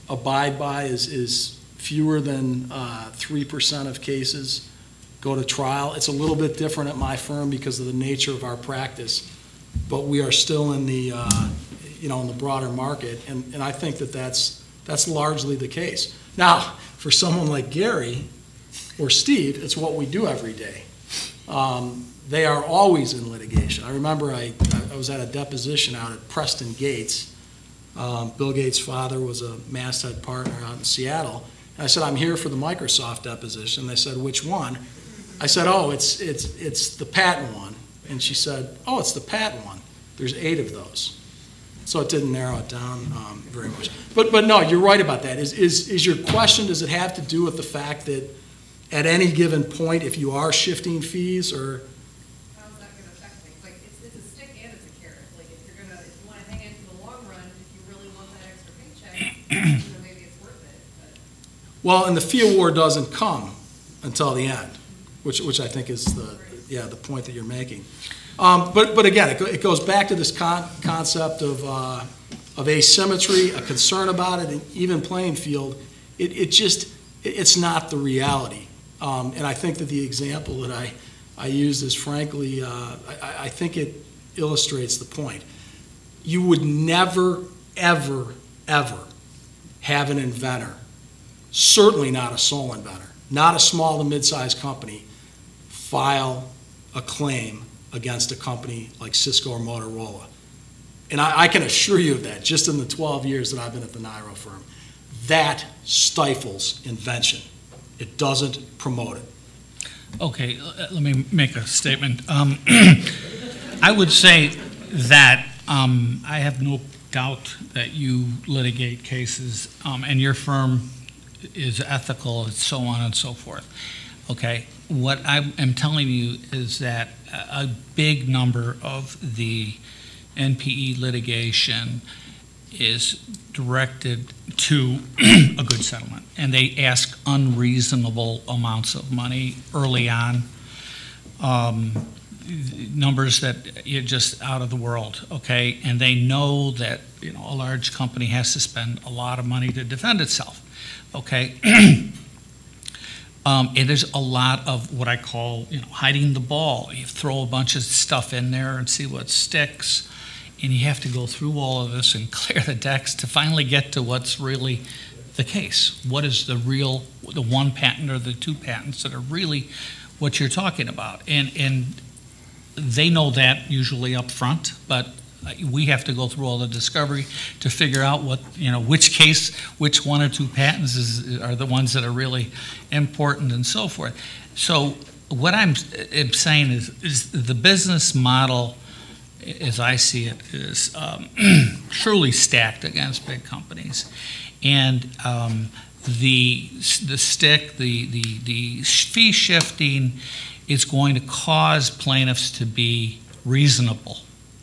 Speaker 5: abide by is fewer than 3% of cases go to trial. It's a little bit different at my firm because of the nature of our practice, but we are still in the, in the broader market, and I think that that's largely the case. Now, for someone like Gary or Steve, it's what we do every day. They are always in litigation. I remember I was at a deposition out at Preston Gates. Bill Gates' father was a masthead partner out in Seattle. And I said, I'm here for the Microsoft deposition. They said, which one? I said, oh, it's the patent one. And she said, oh, it's the patent one. There's 8 of those. So it didn't narrow it down very much. But no, you're right about that. Is your question, does it have to do with the fact that at any given point, if you are shifting fees, or?
Speaker 6: How is that going to affect things? Like, it's a stick and it's a carrot. Like, if you want to hang in for the long run, if you really want that extra paycheck, maybe it's worth it. But.
Speaker 5: Well, and the fee award doesn't come until the end, which I think is the point that you're making. But again, it goes back to this concept of asymmetry, a concern about it, an even playing field. It's not the reality. And I think that the example that I used is frankly, I think it illustrates the point. You would never, ever, ever have an inventor, certainly not a sole inventor, not a small to mid-sized company, file a claim against a company like Cisco or Motorola. And I can assure you of that, just in the 12 years that I've been at the NIRO firm. That stifles invention. It doesn't promote it.
Speaker 3: Okay, let me make a statement. I would say that I have no doubt that you litigate cases and your firm is ethical and so on and so forth. Okay, what I am telling you is that a big number of the NPE litigation is directed to a good settlement, and they ask unreasonable amounts of money early on, numbers that are just out of the world, okay? And they know that, you know, a large company has to spend a lot of money to defend itself, okay? And there's a lot of what I call, you know, hiding the ball. You throw a bunch of stuff in there and see what sticks, and you have to go through all of this and clear the decks to finally get to what's really the case. What is the real, the one patent or the two patents that are really what you're talking about? And they know that usually up front, but we have to go through all the discovery to figure out what, you know, which case, which one or two patents are the ones that are really important and so forth. So what I'm saying is the business model, as I see it, is truly stacked against big companies. And the stick, the fee shifting is going to cause plaintiffs to be reasonable,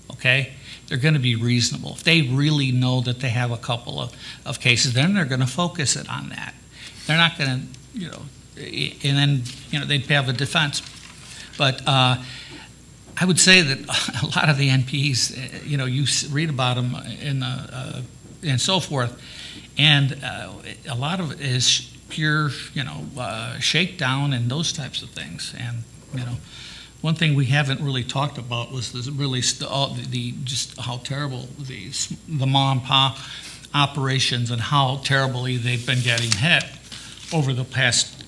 Speaker 3: okay? They're going to be reasonable. If they really know that they have a couple of cases, then they're going to focus it on that. They're not going to, you know, and then, you know, they'd have a defense. But I would say that a lot of the NPEs, you know, you read about them and so forth, and a lot of it is pure, you know, shakedown and those types of things. And, you know, one thing we haven't really talked about was just how terrible the mom and pop operations and how terribly they've been getting hit over the past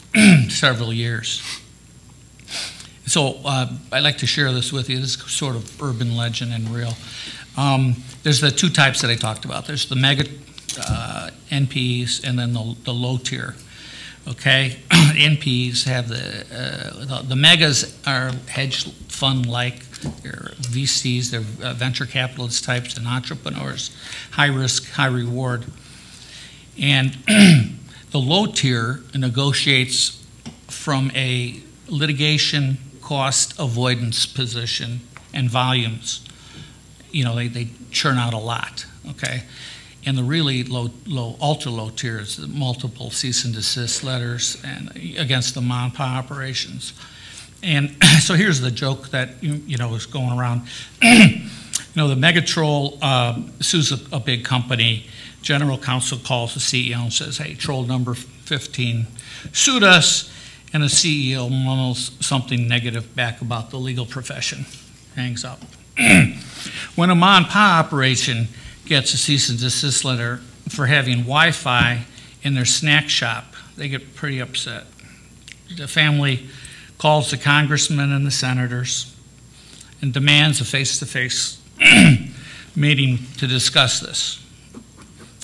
Speaker 3: several years. So I'd like to share this with you. This is sort of urban legend and real. There's the two types that I talked about. There's the mega NPEs and then the low tier. Okay, NPEs have the megas are hedge fund-like. They're VCs, they're venture capitalist types and entrepreneurs, high risk, high reward. And the low tier negotiates from a litigation cost avoidance position and volumes. You know, they churn out a lot, okay? And the really ultra low tiers, multiple cease and desist letters and against the mom and pop operations. And so here's the joke that, you know, is going around. You know, the mega troll sues a big company. General counsel calls the CEO and says, hey, troll number 15 sued us. And the CEO mumbles something negative back about the legal profession, hangs up. When a mom and pop operation gets a cease and desist letter for having Wi-Fi in their snack shop, they get pretty upset. The family calls the congressmen and the senators and demands a face-to-face meeting to discuss this,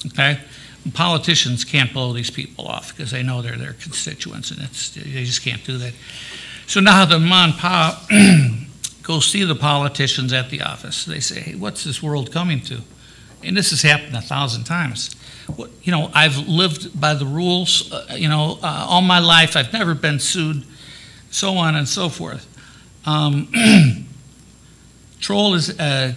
Speaker 3: okay? And politicians can't blow these people off because they know they're their constituents, and they just can't do that. So now the mom and pop go see the politicians at the office. They say, hey, what's this world coming to? And this has happened 1,000 times. You know, I've lived by the rules, you know, all my life. I've never been sued, so on and so forth. Troll has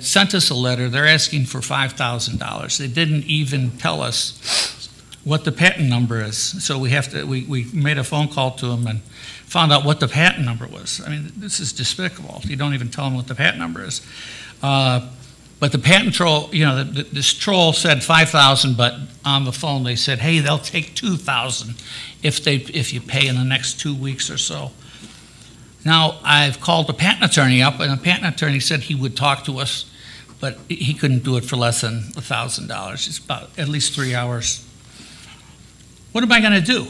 Speaker 3: sent us a letter. They're asking for $5,000. They didn't even tell us what the patent number is. So we made a phone call to them and found out what the patent number was. I mean, this is despicable. You don't even tell them what the patent number is. But the patent troll, you know, this troll said 5,000, but on the phone they said, hey, they'll take 2,000 if you pay in the next 2 weeks or so. Now, I've called the patent attorney up, and the patent attorney said he would talk to us, but he couldn't do it for less than $1,000. It's about at least 3 hours. What am I going to do?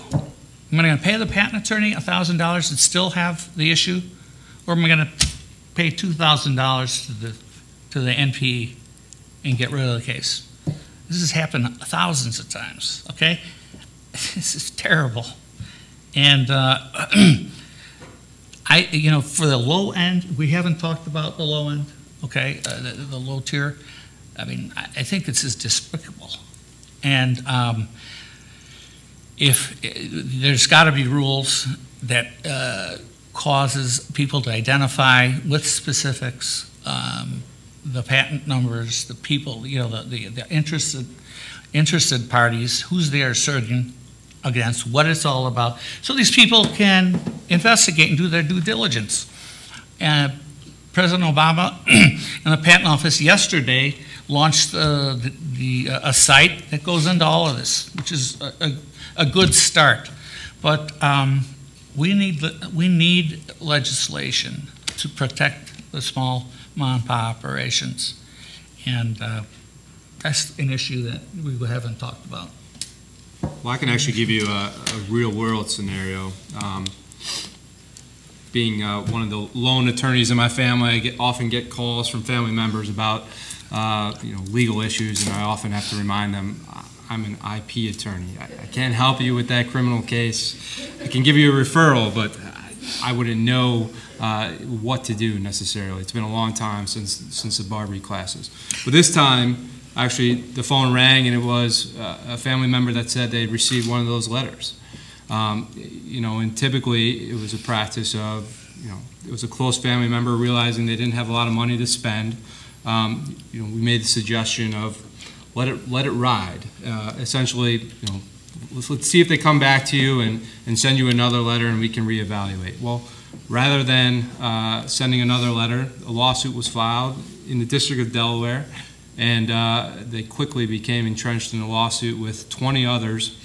Speaker 3: Am I going to pay the patent attorney $1,000 and still have the issue? Or am I going to pay $2,000 to the NPE and get rid of the case? This has happened thousands of times, okay? This is terrible. And you know, for the low end, we haven't talked about the low end, okay, the low tier. I mean, I think this is despicable. And if there's got to be rules that causes people to identify with specifics the patent numbers, the people, the interested parties, who's they are serving against, what it's all about, so these people can investigate and do their due diligence. And President Obama and the Patent Office yesterday launched a site that goes into all of this, which is a good start. But we need legislation to protect the small mom-and-pop operations, and that's an issue that we haven't talked about.
Speaker 4: Well, I can actually give you a real-world scenario. Being one of the lone attorneys in my family, I often get calls from family members about legal issues, and I often have to remind them I'm an IP attorney. I can't help you with that criminal case. I can give you a referral, but I wouldn't know what to do necessarily. It's been a long time since the Barbary classes. But this time, actually, the phone rang, and it was a family member that said they'd received one of those letters. And typically it was a practice of, it was a close family member realizing they didn't have a lot of money to spend. We made the suggestion of let it ride. Essentially, let's see if they come back to you and send you another letter and we can reevaluate. Well, rather than sending another letter, a lawsuit was filed in the District of Delaware, and they quickly became entrenched in a lawsuit with 20 others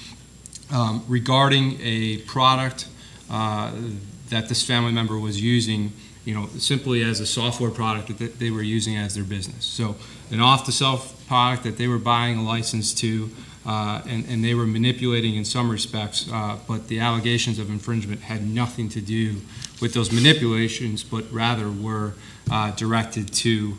Speaker 4: regarding a product that this family member was using, simply as a software product that they were using as their business. So an off-the-shelf product that they were buying a license to, and they were manipulating in some respects, but the allegations of infringement had nothing to do with those manipulations, but rather were directed to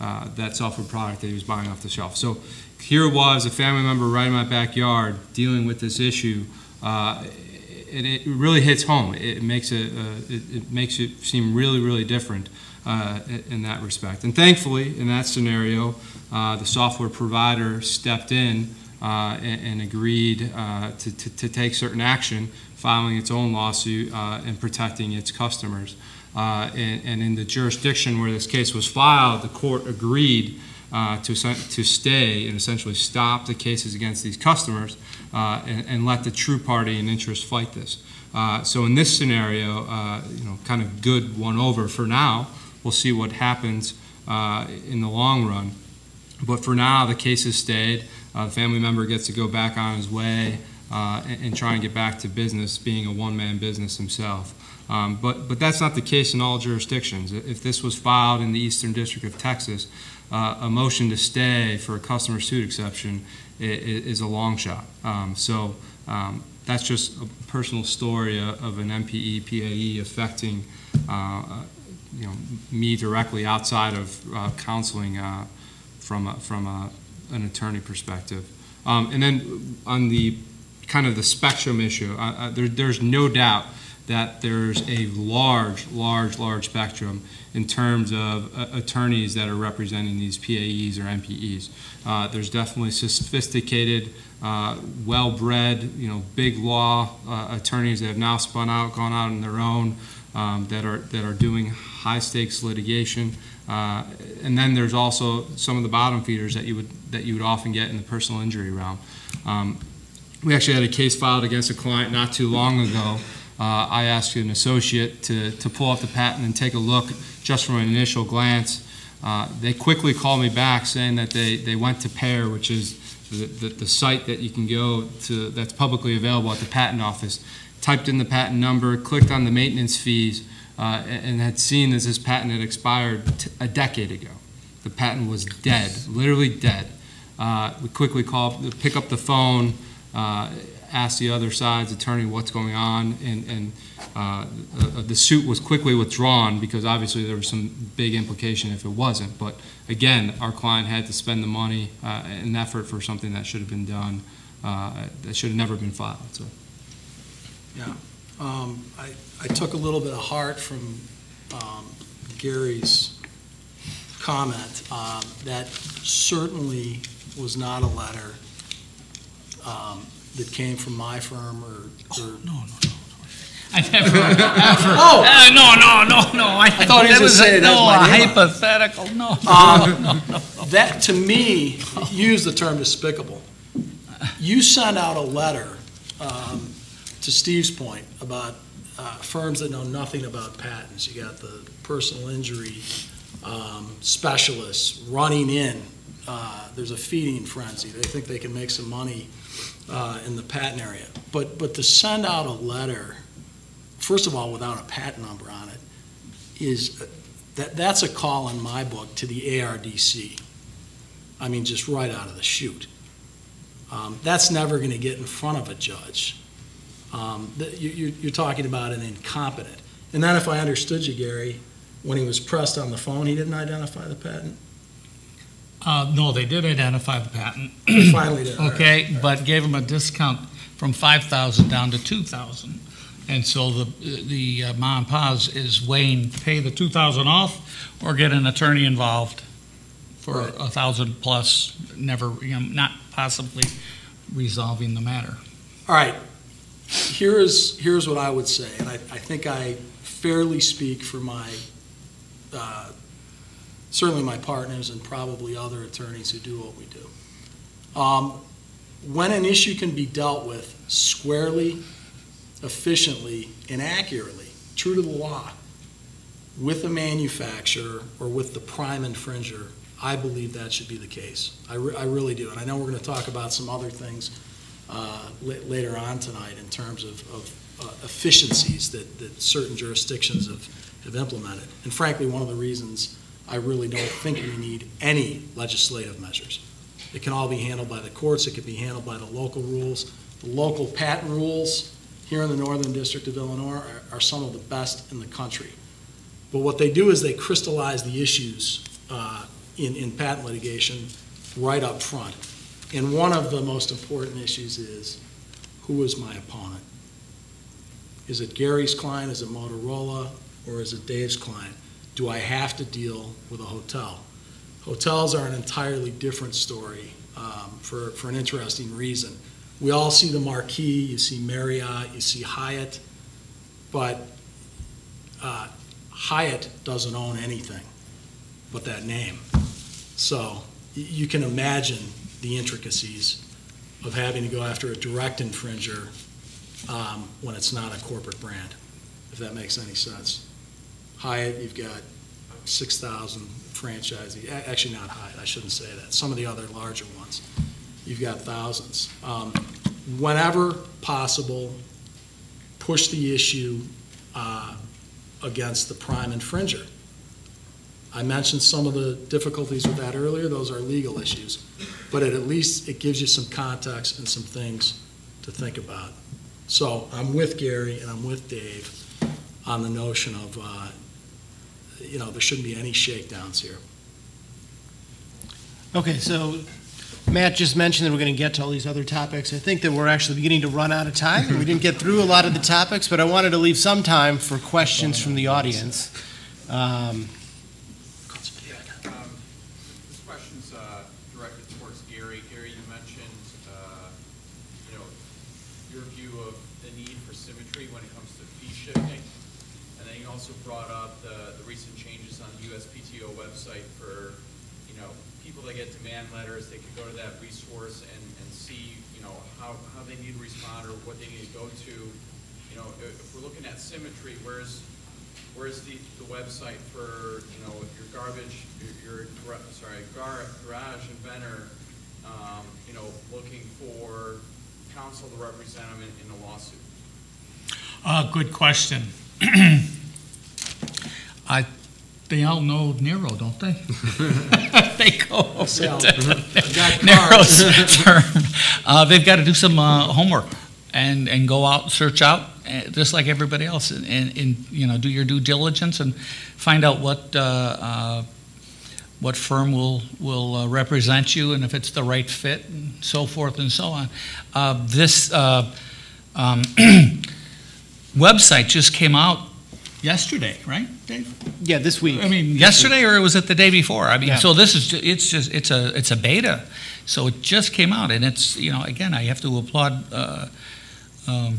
Speaker 4: that software product that he was buying off the shelf. So here it was, a family member right in my backyard dealing with this issue, and it really hits home. It makes it seem really, really different in that respect. And thankfully, in that scenario, the software provider stepped in and agreed to take certain action, filing its own lawsuit and protecting its customers. And in the jurisdiction where this case was filed, the court agreed to stay and essentially stop the cases against these customers and let the true party in interest fight this. So in this scenario, kind of good one over for now. We'll see what happens in the long run. But for now, the case has stayed. The family member gets to go back on his way and try and get back to business, being a one-man business himself. But that's not the case in all jurisdictions. If this was filed in the Eastern District of Texas, a motion to stay for a customer suit exception is a long shot. So that's just a personal story of an NPE, PAE affecting me directly outside of counseling from an attorney perspective. And then on the kind of the spectrum issue, there's no doubt that there's a large spectrum in terms of attorneys that are representing these PAEs or NPEs. There's definitely sophisticated, well-bred, big law attorneys that have now spun out, gone out on their own, that are doing high-stakes litigation. And then there's also some of the bottom feeders that you would often get in the personal injury realm. We actually had a case filed against a client not too long ago. I asked an associate to pull up the patent and take a look just from an initial glance. They quickly called me back saying that they went to PAER, which is the site that you can go to that's publicly available at the patent office, typed in the patent number, clicked on the maintenance fees, and had seen that this patent had expired a decade ago. The patent was dead, literally dead. We quickly pick up the phone, ask the other side's attorney what's going on, and the suit was quickly withdrawn because obviously there was some big implication if it wasn't. But again, our client had to spend the money and effort for something that should have been done, that should have never been filed. So.
Speaker 5: Yeah, I took a little bit of heart from Gary's comment. That certainly was not a letter that came from my firm or
Speaker 3: no. I never, ever.
Speaker 5: Oh!
Speaker 3: No.
Speaker 5: I thought he was
Speaker 3: that
Speaker 5: saying that's my name.
Speaker 3: hypothetical, no.
Speaker 5: That, to me, you use the term despicable. You send out a letter, to Steve's point, about firms that know nothing about patents. You got the personal injury specialists running in. There's a feeding frenzy. They think they can make some money in the patent area. But to send out a letter, first of all, without a patent number on it, that's a call in my book to the ARDC. I mean, just right out of the chute. That's never going to get in front of a judge. You're talking about an incompetent. And then if I understood you, Gary, when he was pressed on the phone, he didn't identify the patent?
Speaker 3: No, they did identify the patent.
Speaker 5: He finally did.
Speaker 3: Okay,
Speaker 5: All right.
Speaker 3: but gave him a discount from $5,000 down to $2,000. And so the ma and pa's is weighing, pay the $2,000 off or get an attorney involved for
Speaker 5: Right.
Speaker 3: $1,000 plus, never, not possibly resolving the matter.
Speaker 5: All right. Here's what I would say, and I think I fairly speak for my, certainly my partners and probably other attorneys who do what we do. When an issue can be dealt with squarely, efficiently, and accurately, true to the law, with the manufacturer or with the prime infringer, I believe that should be the case. I really do. And I know we're going to talk about some other things later on tonight in terms of efficiencies that certain jurisdictions have implemented. And frankly, one of the reasons I really don't think we need any legislative measures. It can all be handled by the courts. It can be handled by the local rules. The local patent rules here in the Northern District of Illinois are some of the best in the country. But what they do is they crystallize the issues in patent litigation right up front. And one of the most important issues is, who is my opponent? Is it Gary's client, is it Motorola, or is it Dave's client? Do I have to deal with a hotel? Hotels are an entirely different story for an interesting reason. We all see the marquee, you see Marriott, you see Hyatt, but Hyatt doesn't own anything but that name. So you can imagine the intricacies of having to go after a direct infringer when it's not a corporate brand, if that makes any sense. Hyatt, you've got 6,000 franchisees. Actually, not Hyatt, I shouldn't say that. Some of the other larger ones, you've got thousands. Whenever possible, push the issue against the prime infringer. I mentioned some of the difficulties with that earlier. Those are legal issues. But at least it gives you some context and some things to think about. So I'm with Gary and I'm with Dave on the notion of, there shouldn't be any shakedowns here.
Speaker 2: Okay, so Matt just mentioned that we're going to get to all these other topics. I think that we're actually beginning to run out of time. We didn't get through a lot of the topics, but I wanted to leave some time for questions from the audience.
Speaker 7: This question's directed towards Gary. Gary, you mentioned, your view of the need for symmetry when it comes to fee shifting, and then you also brought up the recent changes on the USPTO website for, people that get demand letters. They could go to that resource and see, how they need to respond or what they need to go to. If we're looking at symmetry, where's the website for, your garbage, garage inventor, looking for counsel to represent them in a lawsuit?
Speaker 3: Good question. They all know Nero, don't they? They go over to Nero's firm. They've got to do some homework and go out, search out, just like everybody else, and do your due diligence and find out what firm will represent you and if it's the right fit and so forth and so on. This website just came out yesterday, right, Dave?
Speaker 2: Yeah, this week.
Speaker 3: I mean, yesterday, or was it the day before? I mean,
Speaker 2: Yeah.
Speaker 3: so this is it's a beta, so it just came out, and it's again, I have to applaud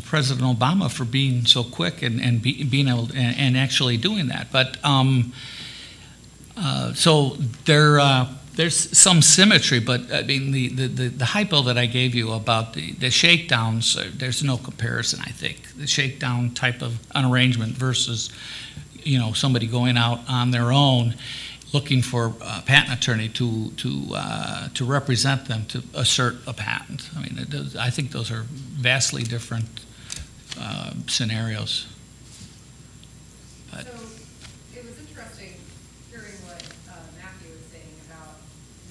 Speaker 3: President Obama for being so quick and being able to, and actually doing that. But so there's some symmetry, but I mean the hypo that I gave you about the shakedowns, there's no comparison. I think the shakedown type of an arrangement versus somebody going out on their own, looking for a patent attorney to represent them to assert a patent. I mean, I think those are vastly different scenarios. But.
Speaker 6: So it was interesting hearing what Matthew was saying about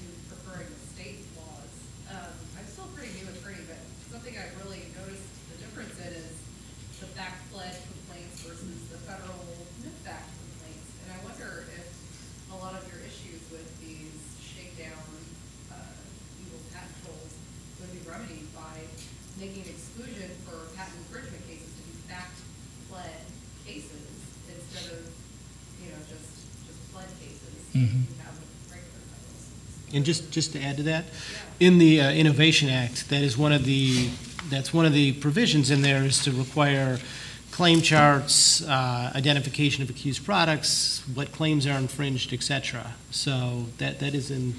Speaker 6: you preferring the state laws. I'm still a pretty new attorney, but something I've really noticed the difference in is the fact-fled complaints versus the federal fact complaints. And I wonder if a lot of your issues with these shakedown evil patent trolls would be remedied by making exclusion for patent infringement cases to be fact-fled cases instead of, just fled cases.
Speaker 3: Mm-hmm.
Speaker 6: You have regular titles.
Speaker 2: And just to add to that,
Speaker 6: Yeah.
Speaker 2: in the Innovation Act, that's one of the provisions in there is to require claim charts, identification of accused products, what claims are infringed, et cetera. So that is in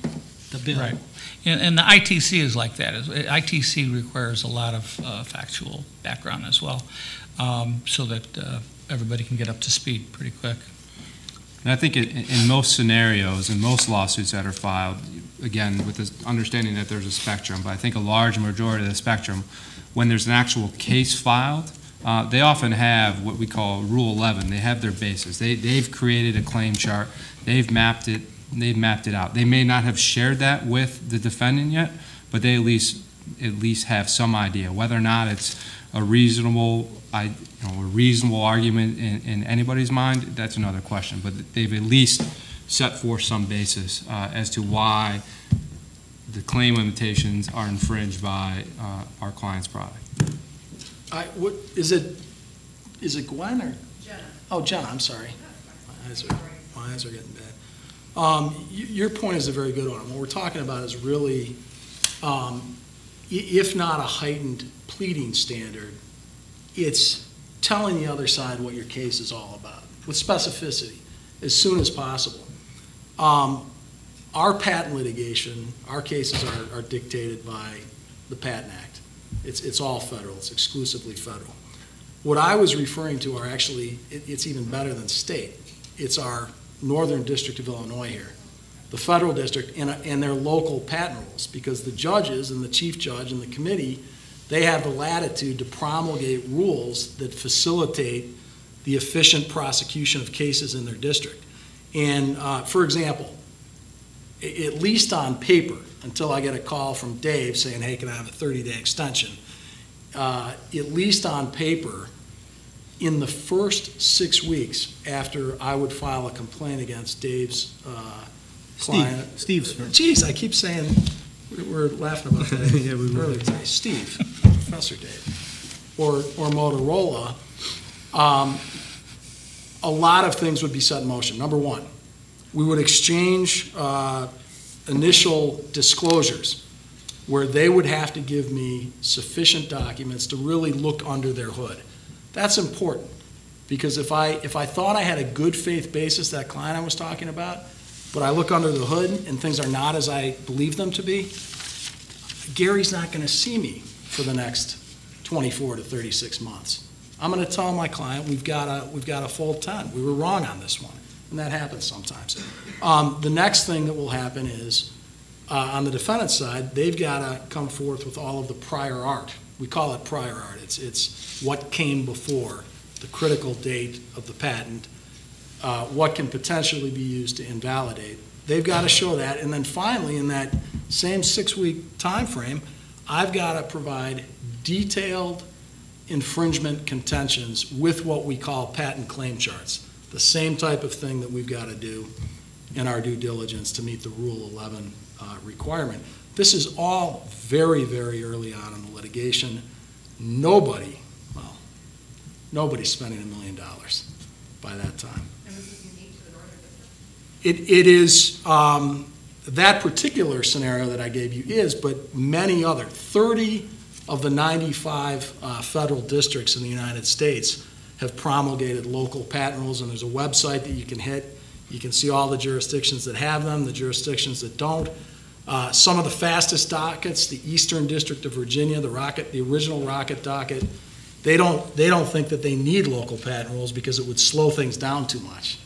Speaker 2: the bill.
Speaker 3: Right. And the ITC is like that. ITC requires a lot of factual background as well, so that everybody can get up to speed pretty quick.
Speaker 4: And I think in most scenarios, in most lawsuits that are filed, again, with this understanding that there's a spectrum, but I think a large majority of the spectrum, when there's an actual case filed, they often have what we call Rule 11. They have their basis. They've created a claim chart. They've mapped it out. They may not have shared that with the defendant yet, but they at least have some idea whether or not it's a reasonable argument in anybody's mind. That's another question. But they've at least set forth some basis as to why the claim limitations are infringed by our client's product.
Speaker 5: Is it Gwen or?
Speaker 6: Jenna.
Speaker 5: Oh, Jenna, I'm sorry. My eyes are getting bad. Your point is a very good one. What we're talking about is really, if not a heightened pleading standard, it's telling the other side what your case is all about with specificity as soon as possible. Our patent litigation, our cases are dictated by the Patent Act. It's all federal. It's exclusively federal. What I was referring to are actually, it's even better than state. It's our Northern District of Illinois here, the federal district, and their local patent rules, because the judges and the chief judge and the committee, they have the latitude to promulgate rules that facilitate the efficient prosecution of cases in their district. And for example, at least on paper, until I get a call from Dave saying, hey, can I have a 30-day extension? At least on paper, in the first 6 weeks after I would file a complaint against Dave's client.
Speaker 2: Steve's first.
Speaker 5: Geez, I keep saying, we're laughing about that
Speaker 2: Yeah, we were.
Speaker 5: earlier today. Steve, Professor Dave, or Motorola, a lot of things would be set in motion. Number one, we would exchange initial disclosures where they would have to give me sufficient documents to really look under their hood. That's important, because if I thought I had a good faith basis, that client I was talking about, but I look under the hood and things are not as I believe them to be, Gary's not going to see me for the next 24 to 36 months. I'm going to tell my client we've got a full 10. We were wrong on this one, and that happens sometimes. The next thing that will happen is, on the defendant's side, they've got to come forth with all of the prior art. We call it prior art. It's what came before the critical date of the patent, what can potentially be used to invalidate. They've got to show that, and then finally, in that same 6-week time frame, I've got to provide detailed infringement contentions with what we call patent claim charts, the same type of thing that we've got to do in our due diligence to meet the Rule 11 requirement. This is all very, very early on in the litigation. Nobody's spending $1 million by that time.
Speaker 6: And this is unique to the Northern District?
Speaker 5: It is, that particular scenario that I gave you is, but many other, 30 of the 95 federal districts in the United States have promulgated local patent rules, and there's a website that you can hit. You can see all the jurisdictions that have them, the jurisdictions that don't. Some of the fastest dockets, the Eastern District of Virginia, the original Rocket docket, they don't think that they need local patent rules because it would slow things down too much,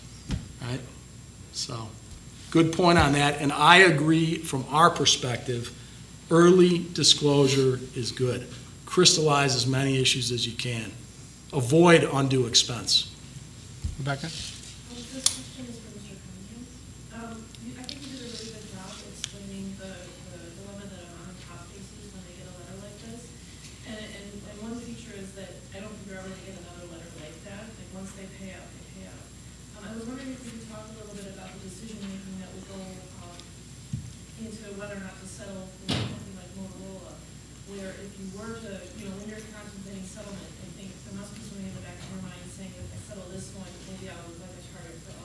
Speaker 5: right? So, good point on that, and I agree from our perspective, early disclosure is good. Crystallize as many issues as you can. Avoid undue expense.
Speaker 4: Rebecca?
Speaker 8: This question is for Mr. Cunningham. I think you did a really good job explaining the dilemma that a mom-and-pop faces when they get a letter like this. And one feature is that I don't think you're ever going to get another letter like that. Like, once they pay out, they pay out. I was wondering if you could talk a little bit about the decision-making that would go into whether or not to settle for something like Motorola, where if you were to, when you're contemplating settlement, I think there must be something in the back of your mind saying, if I settle this one, maybe I'll look like a target for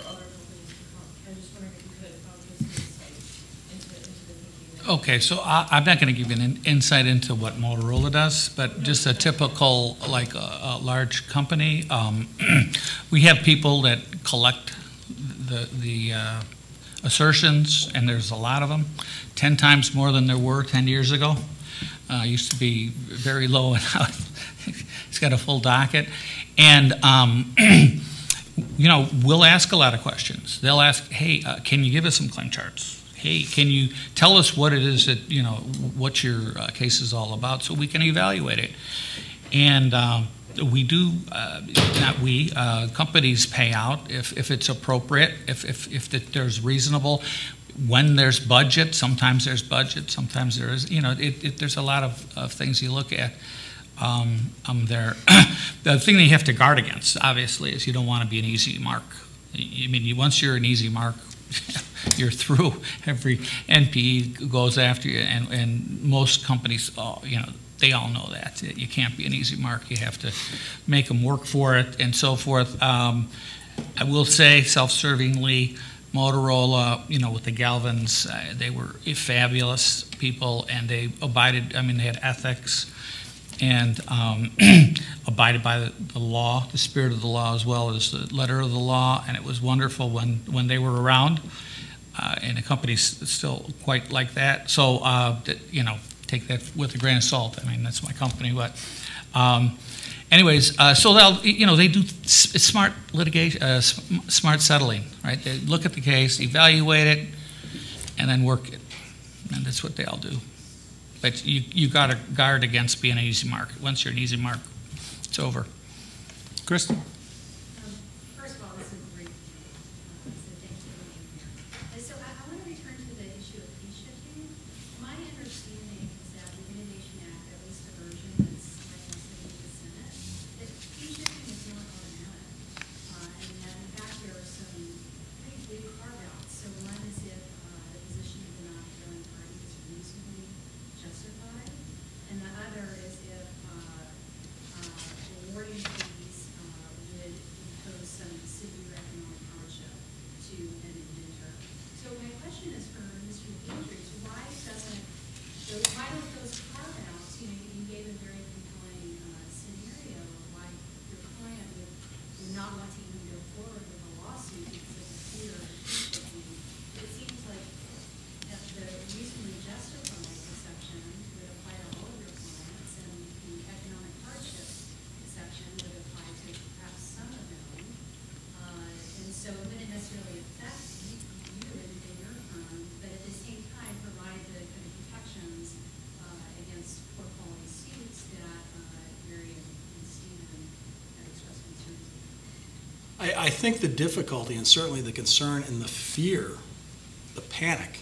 Speaker 8: other companies to come. I was just wondering if you could give some insight into the thinking there.
Speaker 3: Okay, so I'm not going to give you an insight into what Motorola does, but just a typical, like a large company. We have people that collect the assertions, and there's a lot of them, 10 times more than there were 10 years ago. Used to be very low, and now it's got a full docket. And, we'll ask a lot of questions. They'll ask, hey, can you give us some claim charts? Hey, can you tell us what it is that, what your case is all about so we can evaluate it? And we do, companies pay out if it's appropriate, if there's reasonable. When there's budget, sometimes there's budget, sometimes there is, there's a lot of things you look at there. The thing that you have to guard against, obviously, is you don't want to be an easy mark. Once you're an easy mark, you're through. Every NPE goes after you, and most companies, they all know that. You can't be an easy mark. You have to make them work for it and so forth. I will say, self-servingly, Motorola, with the Galvins, they were fabulous people, and they abided, they had ethics and abided by the law, the spirit of the law, as well as the letter of the law, and it was wonderful when they were around, and the company's still quite like that. So, take that with a grain of salt. That's my company, but anyways, so they do smart litigation, smart settling, right? They look at the case, evaluate it, and then work it, and that's what they all do. But you got to guard against being an easy mark. Once you're an easy mark, it's over.
Speaker 4: Kristen?
Speaker 9: First of all, this is great. So thanks for being here. So I want to return to the issue of fee shifting. My understanding is that the Innovation Act, at least a version that's sitting in the Senate, that fee shifting is not automatic. And that, in fact, there are some pretty big carve-outs. So one is if the position of the non-prevailing party is reasonably justified, and the other is if awarding fees would impose some severe economic hardship to an inventor. So my question is for Mr. Andrews, why don't those carve-outs, you gave a very compelling scenario of why your client would not want to even go forward with a lawsuit because of the fear of fee shifting. It seems like the reasonably justified exception would apply to all of your clients, and the economic hardship exception would apply to perhaps some of them. And so it wouldn't necessarily affect you and your firm, but at the same time provide the kind of protections against poor quality suits that Gary and Stephen have expressed concerns about.
Speaker 5: I think the difficulty, and certainly the concern and the fear, the panic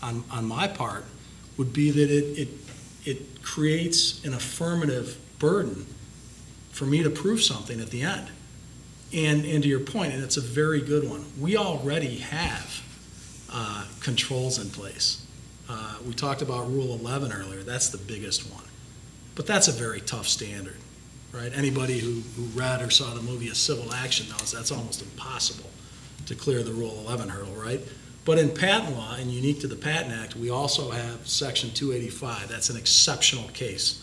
Speaker 5: on my part, would be that it creates an affirmative burden for me to prove something at the end. And to your point, and it's a very good one, we already have controls in place. We talked about Rule 11 earlier. That's the biggest one. But that's a very tough standard, right? Anybody who read or saw the movie A Civil Action knows that's almost impossible to clear the Rule 11 hurdle, right? But in patent law, and unique to the Patent Act, we also have Section 285. That's an exceptional case.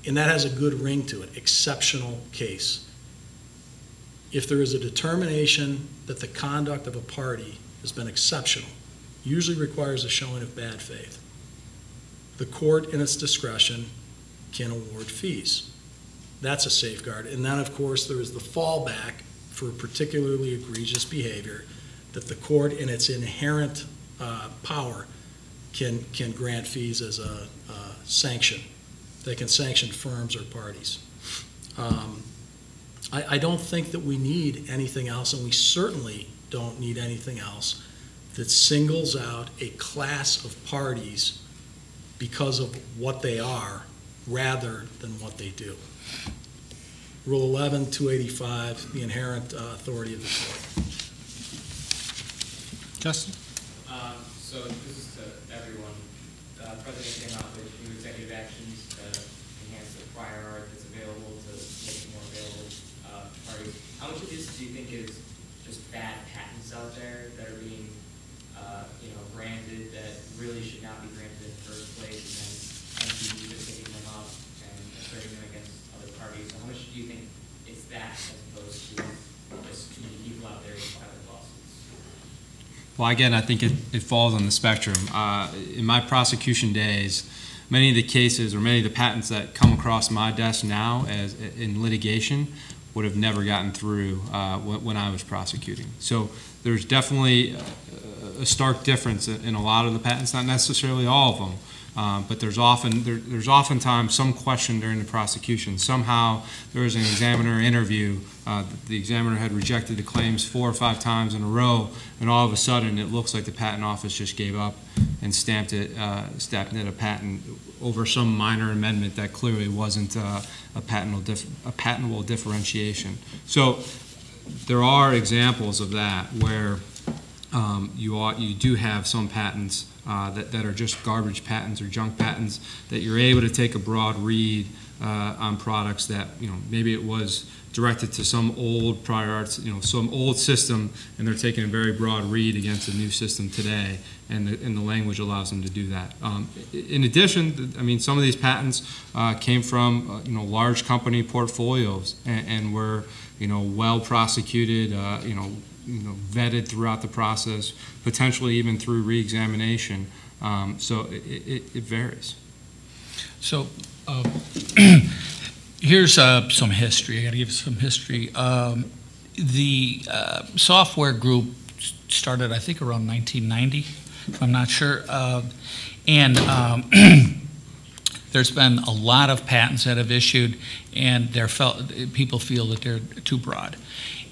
Speaker 5: And that has a good ring to it, exceptional case. If there is a determination that the conduct of a party has been exceptional, usually requires a showing of bad faith, the court in its discretion can award fees. That's a safeguard. And then, of course, there is the fallback for particularly egregious behavior that the court in its inherent power can grant fees as a sanction. They can sanction firms or parties. I don't think that we need anything else, and we certainly don't need anything else that singles out a class of parties because of what they are rather than what they do. Rule 11, 285, the inherent authority of the court.
Speaker 2: Justin?
Speaker 10: So this is to everyone. The President came out with new executive actions to enhance the prior art that's available to make it more available to parties. How much of this do you think is just bad patents out there that are being, granted that really should not be granted in the first place, and then NPEs are picking them up and asserting them against other parties? So how much do you think it's that as opposed to just too many people out there who file lawsuits?
Speaker 4: Well, again, I think it falls on the spectrum. In my prosecution days, many of the cases or many of the patents that come across my desk now as in litigation would have never gotten through when I was prosecuting. So there's definitely a stark difference in a lot of the patents, not necessarily all of them, but there's oftentimes some question during the prosecution. Somehow there was an examiner interview, the examiner had rejected the claims 4 or 5 times in a row, and all of a sudden it looks like the patent office just gave up and stamped it a patent over some minor amendment that clearly wasn't a patentable differentiation. So there are examples of that where you do have some patents that are just garbage patents or junk patents that you're able to take a broad read on products that, maybe it was directed to some old prior arts, some old system, and they're taking a very broad read against a new system today, and the language allows them to do that. In addition, some of these patents came from large company portfolios and were well prosecuted, vetted throughout the process, potentially even through re-examination. So it varies.
Speaker 3: So here's some history. I got to give you some history. The software group started, I think, around 1990, if I'm not sure. And there's been a lot of patents that have issued, and people feel that they're too broad.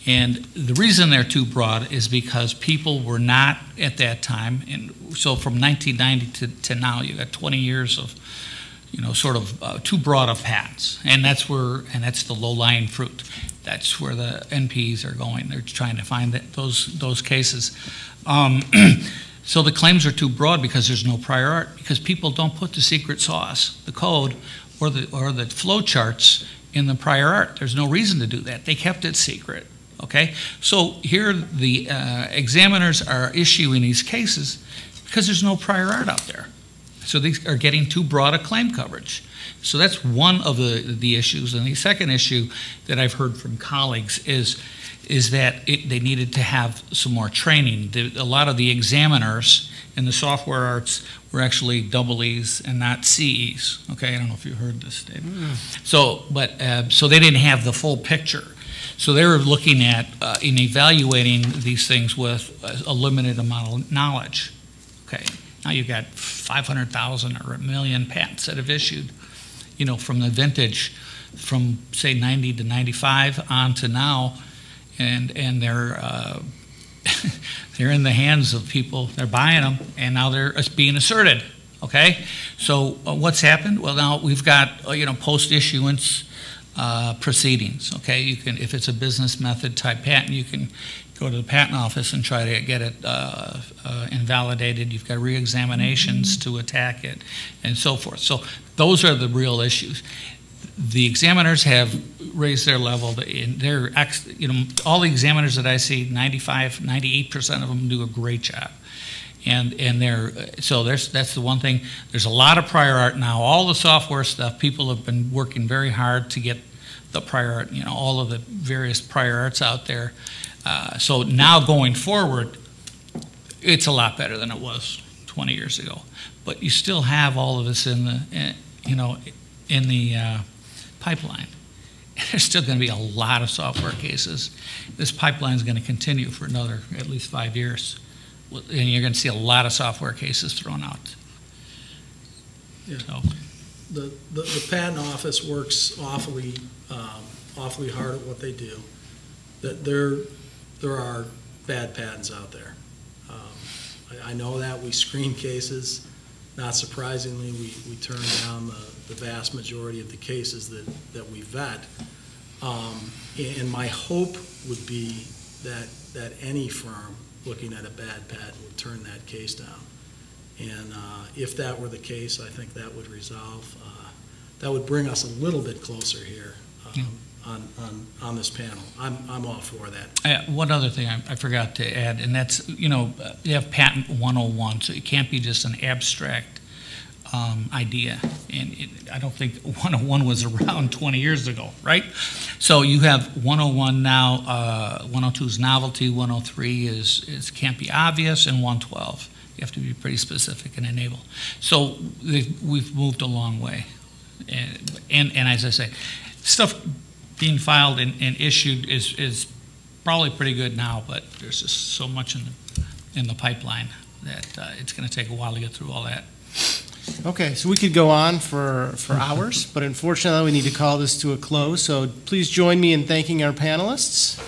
Speaker 3: And the reason they're too broad is because people were not at that time, and so from 1990 to now, you got 20 years of, too broad of patents, and that's the low-lying fruit. That's where the NPEs are going. They're trying to find those cases. So the claims are too broad because there's no prior art, because people don't put the secret sauce, the code, or the flow charts in the prior art. There's no reason to do that. They kept it secret. Okay, so here the examiners are issuing these cases because there's no prior art out there. So these are getting too broad a claim coverage. So that's one of the issues. And the second issue that I've heard from colleagues is that they needed to have some more training. A lot of the examiners in the software arts were actually EEs and not CEs. Okay, I don't know if you heard this, Dave. So they didn't have the full picture. So they were looking at in evaluating these things with a limited amount of knowledge. Okay, now you've got 500,000 or 1 million patents that have issued, from the vintage from say 90 to 95 on to now, and they're they're in the hands of people. They're buying them, and now they're being asserted. Okay, so what's happened? Well, now we've got post-issuance proceedings. Okay, you can, if it's a business method type patent, you can go to the patent office and try to get it invalidated. You've got re-examinations to attack it, and so forth. So those are the real issues. The examiners have raised their level. They're, all the examiners that I see, 95, 98% of them do a great job. And that's the one thing. There's a lot of prior art now. All the software stuff, people have been working very hard to get the prior art, all of the various prior arts out there. So now going forward, it's a lot better than it was 20 years ago. But you still have all of this in the, in the pipeline. There's still going to be a lot of software cases. This pipeline is going to continue for another at least 5 years. And you're going to see a lot of software cases thrown out.
Speaker 5: Yeah.
Speaker 3: So.
Speaker 5: The patent office works awfully hard at what they do. There are bad patents out there. I know that. We screen cases. Not surprisingly, we turn down the vast majority of the cases that we vet. And my hope would be that any firm looking at a bad patent would turn that case down. And if that were the case, I think that would resolve, that would bring us a little bit closer here on this panel. I'm all for that.
Speaker 3: One other thing I forgot to add, and that's, you have patent 101, so it can't be just an abstract idea. And I don't think 101 was around 20 years ago, right? So you have 101 now, 102 is novelty, 103 is can't be obvious, and 112. You have to be pretty specific and enable. So we've moved a long way. And as I say, stuff being filed and issued is probably pretty good now, but there's just so much in the pipeline that it's going to take a while to get through all that.
Speaker 2: Okay, so we could go on for hours, but unfortunately we need to call this to a close. So please join me in thanking our panelists.